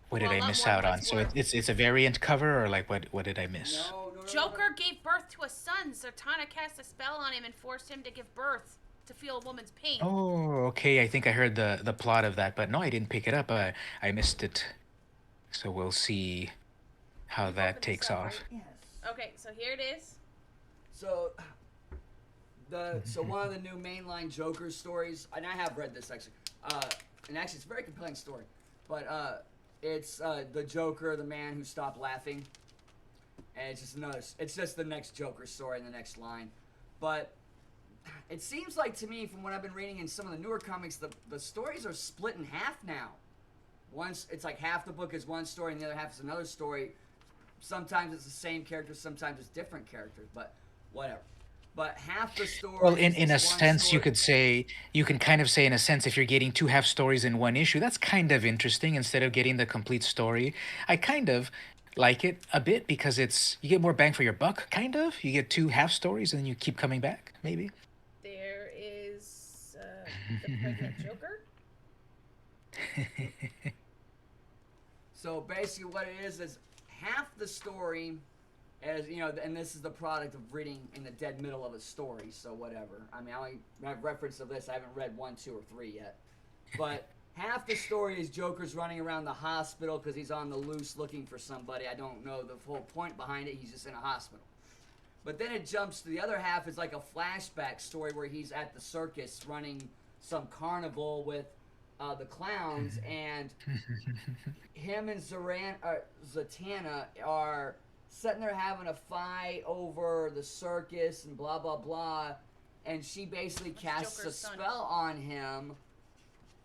What did Well, a I lot miss more out than on? it's So worth. it's a variant cover, or like what did I miss? No. Joker gave birth to a son. Zatanna cast a spell on him and forced him to give birth to feel a woman's pain. Oh, okay. I think I heard the plot of that, but no, I didn't pick it up. I missed it. So we'll see how You've that opened this takes up, off. right? Yes. Okay, so here it is. So, one of the new mainline Joker stories, and I have read this actually, and actually it's a very compelling story, but it's the Joker, the man who stopped laughing, and it's just the next Joker story in the next line, but it seems like to me from what I've been reading in some of the newer comics, the stories are split in half now. Once it's like half the book is one story and the other half is another story. Sometimes it's the same characters, sometimes it's different characters, but whatever. But half the story. Well, is in a this one sense, story. you can kind of say, in a sense, if you're getting two half stories in one issue, that's kind of interesting instead of getting the complete story. I kind of like it a bit because you get more bang for your buck, kind of. You get two half stories and then you keep coming back, maybe. There is the pregnant Joker. So basically, what it is half the story, as you know, and this is the product of reading in the dead middle of a story. So whatever. I mean, I only have reference of this. I haven't read 1, 2, or 3 yet. But half the story is Joker's running around the hospital because he's on the loose looking for somebody. I don't know the whole point behind it. He's just in a hospital. But then it jumps to the other half is like a flashback story where he's at the circus running some carnival with the clowns, and him and Zatanna are sitting there having a fight over the circus and blah blah blah, and she basically casts Joker's a son. spell on him,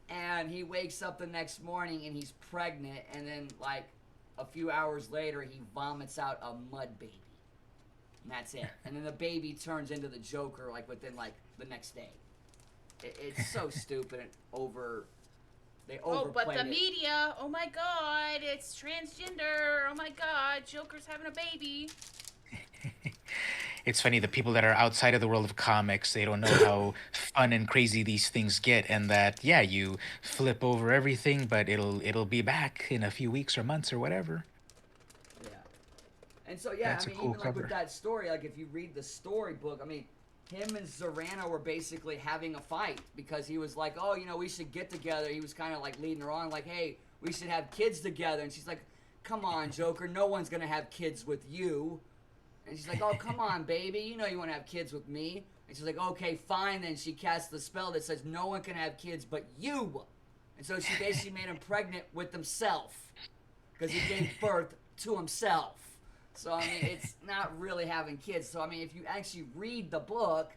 and he wakes up the next morning and he's pregnant, and then like a few hours later he vomits out a mud baby, and that's it. And then the baby turns into the Joker like within like the next day. It's so stupid and They overplayed but the it. media, oh my god, it's transgender. Oh my god, Joker's having a baby. It's funny, the people that are outside of the world of comics, they don't know how fun and crazy these things get, and that you flip over everything, but it'll be back in a few weeks or months or whatever. Yeah. And so That's I a mean, cool even like with cover. that story, like if you read the storybook, I mean, him and Zatanna were basically having a fight because he was like, oh, we should get together. He was kind of like leading her on, like, hey, we should have kids together. And she's like, come on, Joker, no one's gonna have kids with you. And she's like, oh, come on, baby, you want to have kids with me. And she's like, okay, fine. Then she casts the spell that says no one can have kids but you. And so she basically made him pregnant with himself because he gave birth to himself. So, I mean, it's not really having kids. So, I mean, if you actually read the book,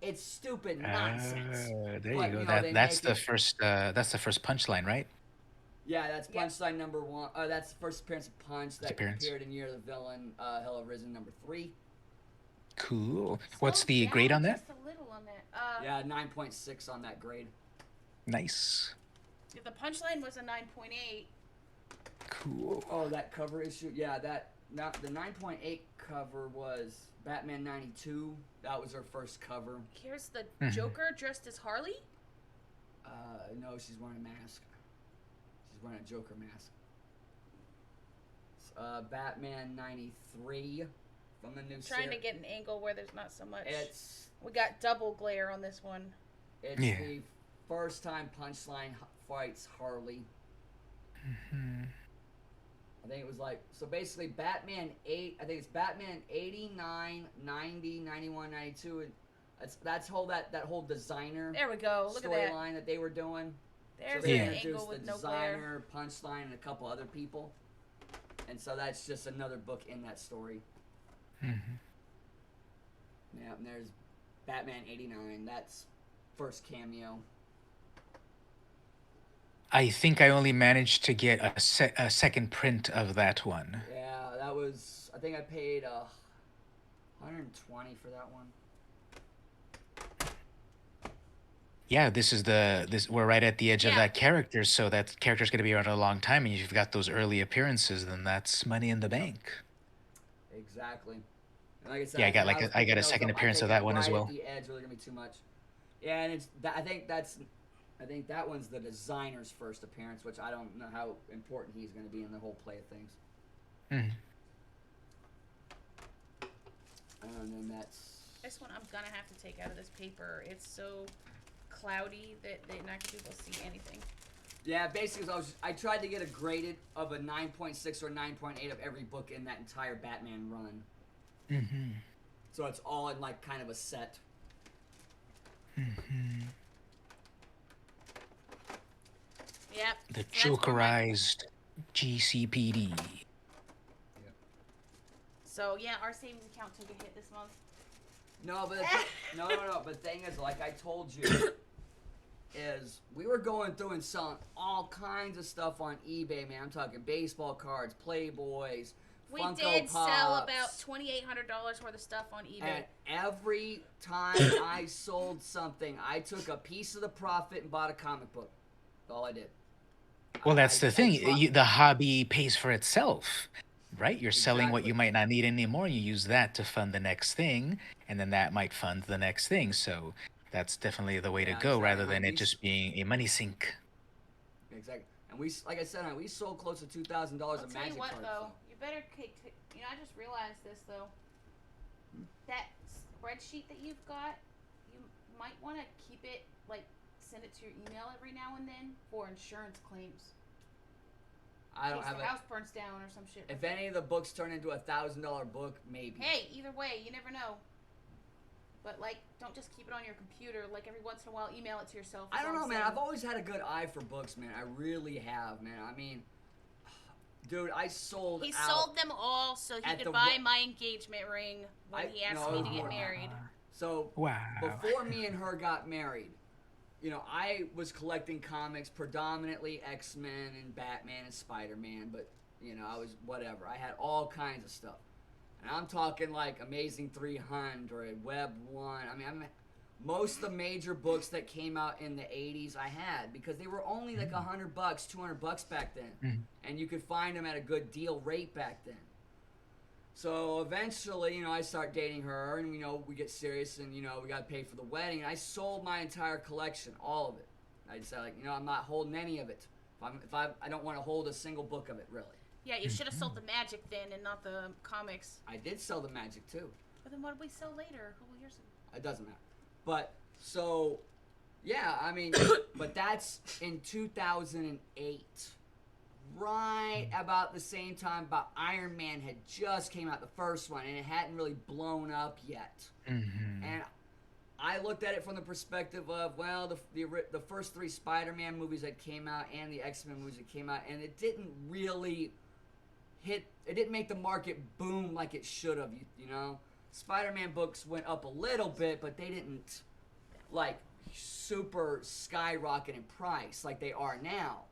it's stupid nonsense. There But, you go. they That's make the it- that's the first punchline, right? Yeah, that's Yeah. punchline number 1. That's the first appearance of Punch that appearance. appeared in Year of the Villain, Hell of Risen number 3. Cool. What's Slowed the grade down on that? just a little on that. Yeah, 9.6 on that grade. Nice. The punchline was a 9.8. Cool. Oh, that cover issue. Yeah, the 9.8 cover was Batman 92. That was her first cover. Here's the Mhm. Joker dressed as Harley. No, she's wearing a mask. She's wearing a Joker mask. Batman 93 from the new Trying to get an angle where there's not so much. We got double glare on this one. It's Yeah. the first time Punchline fights Harley. Mhm. I think it was like, so basically Batman 8, I think it's Batman 89, 90, 91, 92. And that's that whole designer There we go. Look at that. storyline that they were doing. There's So they an Yeah. introduced angle the with no glare. designer, Punchline, and a couple other people. And so that's just another book in that story. Mhm. Yeah, and there's Batman 89. That's first cameo. I think I only managed to get a second print of that one. Yeah, that was, I think I paid 120 for that one. Yeah, we're right at the edge of Yeah. that character, so that character's gonna be around a long time, and you've got those early appearances, then that's money in the bank. Exactly. And like I said, Yeah, I got was a picking those second up. I'm appearance of taking that it one as right well. At the edge, or they're gonna be too much. Yeah, and I think that one's the designer's first appearance, which I don't know how important he's going to be in the whole play of things. Mhm. And then that's This one I'm gonna have to take out of this paper. It's so cloudy that they're not gonna be able to see anything. yeah. Basically, I tried to get a graded of a 9.6 or 9.8 of every book in that entire Batman run. Mhm. So it's all in like kind of a set. Mhm. Yep. The So that's where my- Jokerized GCPD. So yeah, our savings account took a hit this month. No, but no. But the thing is, like I told you, is we were going through and selling all kinds of stuff on eBay, man. I'm talking baseball cards, Playboys, We Funko did sell Pops. about $2,800 worth of stuff on eBay. And every time I sold something, I took a piece of the profit and bought a comic book. That's all I did. Well, that's the thing. dropped- The hobby pays for itself, right? You're selling what Exactly. you might not need anymore. You use that to fund the next thing, and then that might fund the next thing. So that's definitely the way to Yeah, go, exactly. rather Like than we it just being a money sink. Exactly. And like I said, we sold close to $2,000 I'll of tell magic you what, cards. though, you better I just realized this though. That spreadsheet that you've got, you might want to keep it send it to your email every now and then for insurance claims. I In don't case have the it. house burns down or some shit. If any of the books turn into $1,000 book, maybe. Hey, either way, you never know. But don't just keep it on your computer. Every once in a while, email it to yourself. I is don't all know, I'm man. saying. I've always had a good eye for books, man. I really have, man. I mean, dude, I sold He out. sold them all so he at could the buy wa- my engagement ring when he asked no, me it to was get more than that. married. So Wow. before me and her got married, I was collecting comics, predominantly X-Men and Batman and Spider-Man, but I was whatever. I had all kinds of stuff, and I'm talking like Amazing 300, Web 1. I mean, most of the major books that came out in the 80s I had, because they were only like $100, $200 back then, Mhm. and you could find them at a good deal rate back then. So eventually, I start dating her, and we get serious, and we got to pay for the wedding. And I sold my entire collection, all of it. I decided, I'm not holding any of it. I don't want to hold a single book of it, really. Yeah, you should have sold the magic then and not the comics. I did sell the magic too. But then what did we sell later? A couple years ago. It doesn't matter. But so, yeah, I mean, but that's in 2008. Right about the same time, about Iron Man had just came out, the first one, and it hadn't really blown up yet. Mhm. And I looked at it from the perspective of, well, the first 3 Spider-Man movies that came out and the X-Men movies that came out, and it didn't really it didn't make the market boom like it should have, Spider-Man books went up a little bit, but they didn't, super skyrocket in price like they are now.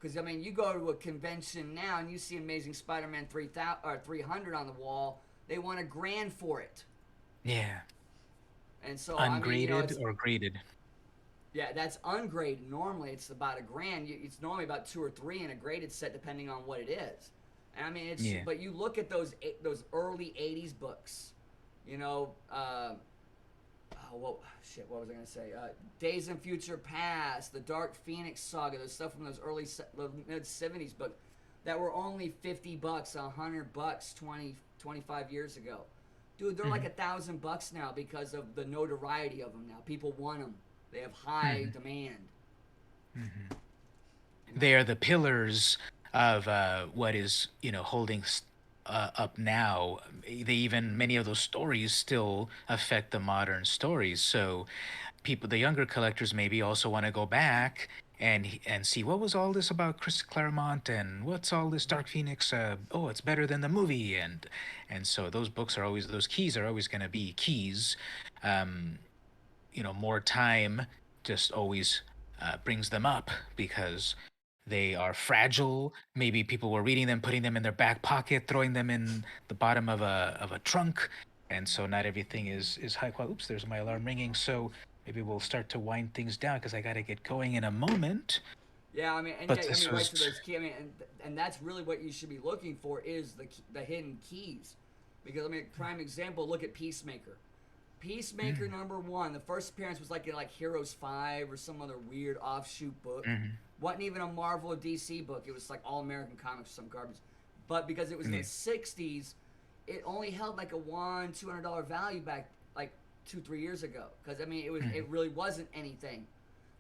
Because, you go to a convention now and you see Amazing Spider-Man 300 on the wall, they want $1,000 for it. Yeah. And so I mean, Ungraded it's or graded. yeah, that's ungraded. Normally, it's about $1,000. It's normally about 2 or 3 in a graded set, depending on what it is. And I mean, it's Yeah. but you look at those early '80s books, you know. Oh, well, shit. What was I gonna say? Days in Future Past, the Dark Phoenix Saga, those stuff from those mid '70s books that were only $50, $100, 25 years ago. Dude, they're like Hmm. $1,000 now because of the notoriety of them. Now people want them. They have high Hmm. demand. Hmm. And They are the pillars of what is, holding up now. They even many of those stories still affect the modern stories. So people, the younger collectors, maybe also want to go back and see what was all this about Chris Claremont and what's all this Dark Phoenix. Oh, it's better than the movie, and so those books are always those keys are always going to be keys. Um, more time just always brings them up because they are fragile. Maybe people were reading them, putting them in their back pocket, throwing them in the bottom of a trunk, and so not everything is high quality. Oops, there's my alarm ringing. So maybe we'll start to wind things down because I got to get going in a moment. yeah, I mean, and But yeah, I this mean, right was, to those key. I mean, and that's really what you should be looking for is the hidden keys, because I mean, prime example. Look at Peacemaker. Peacemaker mm, #1. The first appearance was like in like Heroes 5 or some other weird offshoot book. mm, Wasn't even a Marvel or DC book. It was like All American Comics or some garbage. But because it was in the yeah, '60s, it only held like a $200 value back like 2 3 years ago. Because I mean, it mm, really wasn't anything.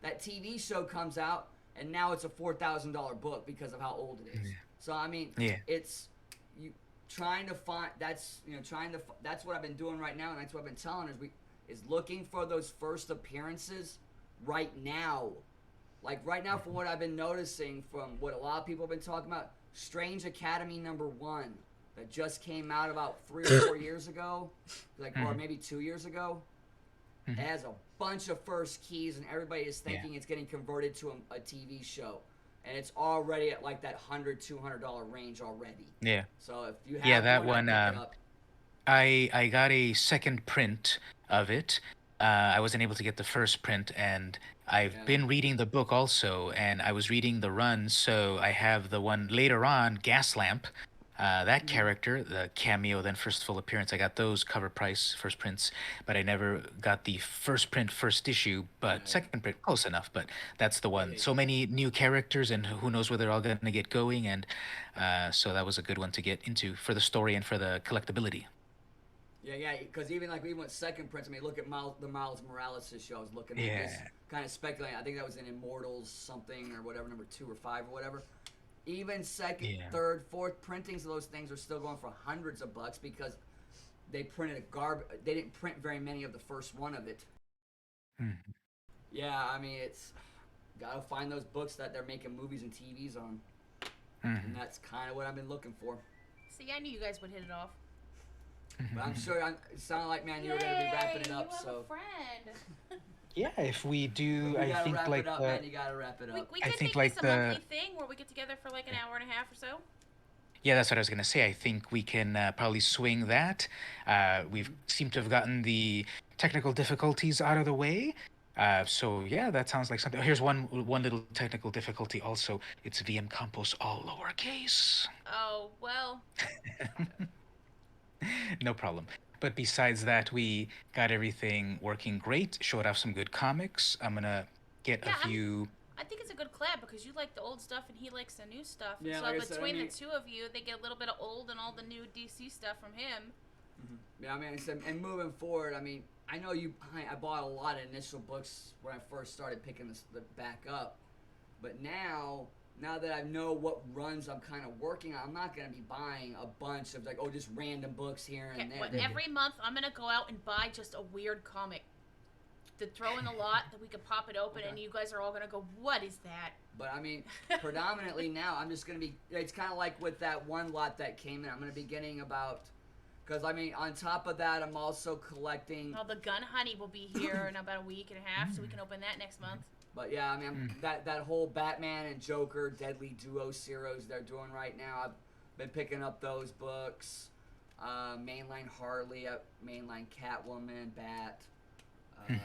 That TV show comes out and now it's a $4,000 book because of how old it is. So I mean, yeah, it's you trying to find that's trying to that's what I've been doing right now, and that's what I've been telling is looking for those first appearances right now. Like right now, from what I've been noticing, from what a lot of people have been talking about, Strange Academy #1 that just came out about 3 or 4 years ago, like or mm, maybe 2 years ago. It mm, has a bunch of first keys, and everybody is yeah, thinking it's getting converted to a TV show, and it's already at like that $100 $200 range already. yeah, So if you yeah. have That one, I'd one. pick it up. I got a second print of it. I wasn't able to get the first print, and I've Yeah. been reading the book also, and I was reading the run, so I have the one later on, Gaslamp. That Mm-hmm. character, the cameo, then first full appearance, I got those cover price first prints, but I never got the first print first issue, Yeah, but second print close enough. But that's the yeah, one. So many new characters, and who knows where they're all going to get going, and so that was a good one to get into for the story and for the collectability. yeah. Because even with second prints, I mean, look at the Miles Morales issue. I was looking at just Yeah. kind of speculating. I think that was in Immortals something or whatever, #2 or 5 or whatever. Even second, Yeah. third, fourth printings of those things are still going for hundreds of bucks because they printed a They didn't print very many of the first one of it. Mhm. Yeah, I mean, it's gotta find those books that they're making movies and TVs on, and Mhm. that's kind of what I've been looking for. See, I knew you guys would hit it off. But I'm Mhm. sure it sounded like, man, you were gonna be wrapping it Yay! up. You have a So friend. Yeah, if we if do, you I gotta think wrap it like up, man, you gotta wrap it we, up. we I could think make this like a monthly thing where we get together for like an hour and a half or so. yeah, that's what I was gonna say. I think we can probably swing that. We've seemed to have gotten the technical difficulties out of the way. So yeah, that sounds like something. Here's one little technical difficulty also. It's VMCampos all lowercase. Oh, well. No problem. But besides that, we got everything working great. Showed off some good comics. I'm gonna get a Yeah, few. I think it's a good collab because you like the old stuff and he likes the new stuff. And Yeah, so like I said, I between the mean, two of you, they get a little bit of old and all the new DC stuff from him. yeah, I mean, and moving forward, I mean, I know I bought a lot of initial books when I first started picking the back up, but now that I know what runs I'm kind of working on, I'm not gonna be buying a bunch of like just random books here Okay, and there. what, Mhm. every month I'm gonna go out and buy just a weird comic to throw in the lot that we could pop it open Okay. and you guys are all gonna go, what is that? But I mean, predominantly now I'm just gonna be. It's kind of like with that one lot that came in. I'm gonna be getting about. Because I mean, on top of that, I'm also collecting. Well, the Gun Honey will be here in about a week and a half, so we can open that next month. But yeah, I mean, Mm. that whole Batman and Joker Deadly Duo series they're doing right now. I've been picking up those books. Mainline Harley, mainline Catwoman, Bat. What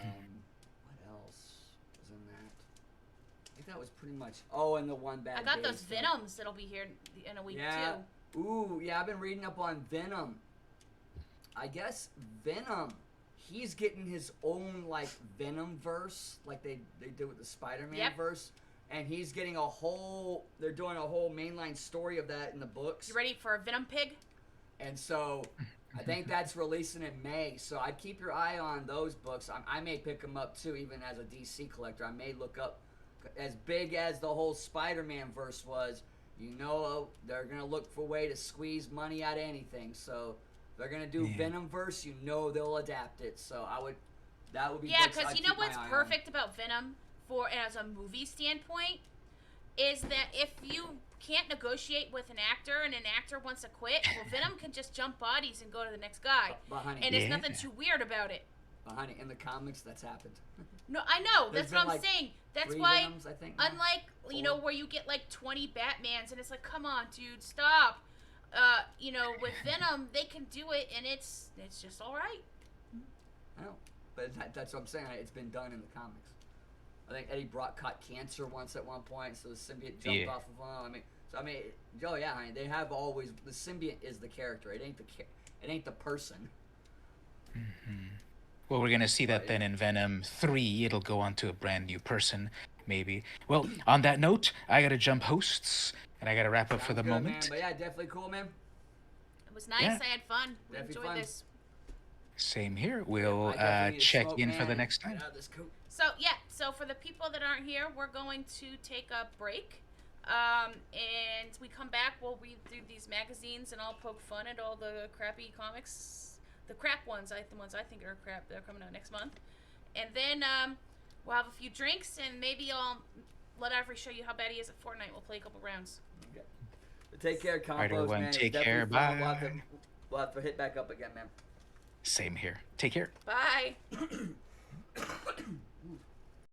else was in that? I think that was pretty much. Oh, and the one bad. I got Day those stuff. Venoms that'll be here in a week Yeah. too. Ooh, yeah, I've been reading up on Venom. I guess Venom, he's getting his own like Venom verse, like they did with the Spider-Man Yep. verse, and he's getting a whole. They're doing a whole mainline story of that in the books. You ready for a Venom pig? And so, I think that's releasing in May. So I'd keep your eye on those books. I may pick them up too, even as a DC collector. I may look up, as big as the whole Spider-Man verse was. You know, they're gonna look for a way to squeeze money out of anything. So they're gonna do Venom verse. You know they'll adapt it. So that would be Yeah, books because I'd you know keep my what's eye on. perfect about Venom for as a movie standpoint is that if you can't negotiate with an actor and an actor wants to quit, well, Venom can just jump bodies and go to the next guy, But honey, and there's nothing too weird about it. in the comics, that's happened. No, I know. There's That's what been, I'm like, saying. That's 3 why, Venoms, I think, now. unlike you know 4. where you get like 20 Batmans, and it's like, come on, dude, stop. You know, with Venom, they can do it, and it's just all right. I know, but that's what I'm saying. It's been done in the comics. I think Eddie Brock caught cancer once at one point, so the symbiote jumped off of him. Oh yeah, honey, they have always the symbiote is the character. It ain't the person. Well, we're gonna see that then in Venom 3. It'll go on to a brand new person, maybe. Well, on that note, I gotta jump hosts, and I gotta wrap up for Sounds the good, moment. man. But yeah, definitely cool, man. It was nice. Yeah. I had fun. We Definitely enjoyed fun. this. Same here. We'll I definitely need to check smoke, in for the man. next time. Get out of this coat. So for the people that aren't here, we're going to take a break. And we come back, we'll read through these magazines, and I'll poke fun at all the crappy comics, the crap ones, the ones I think are crap. They're coming out next month, and then we'll have a few drinks, and maybe I'll let Avery show you how bad he is at Fortnite. We'll play a couple rounds. Okay. But take care, Campos, Right, everyone. man. It's Take care. definitely fun. Bye. We'll have to hit back up again, man. Same here. Take care. Bye.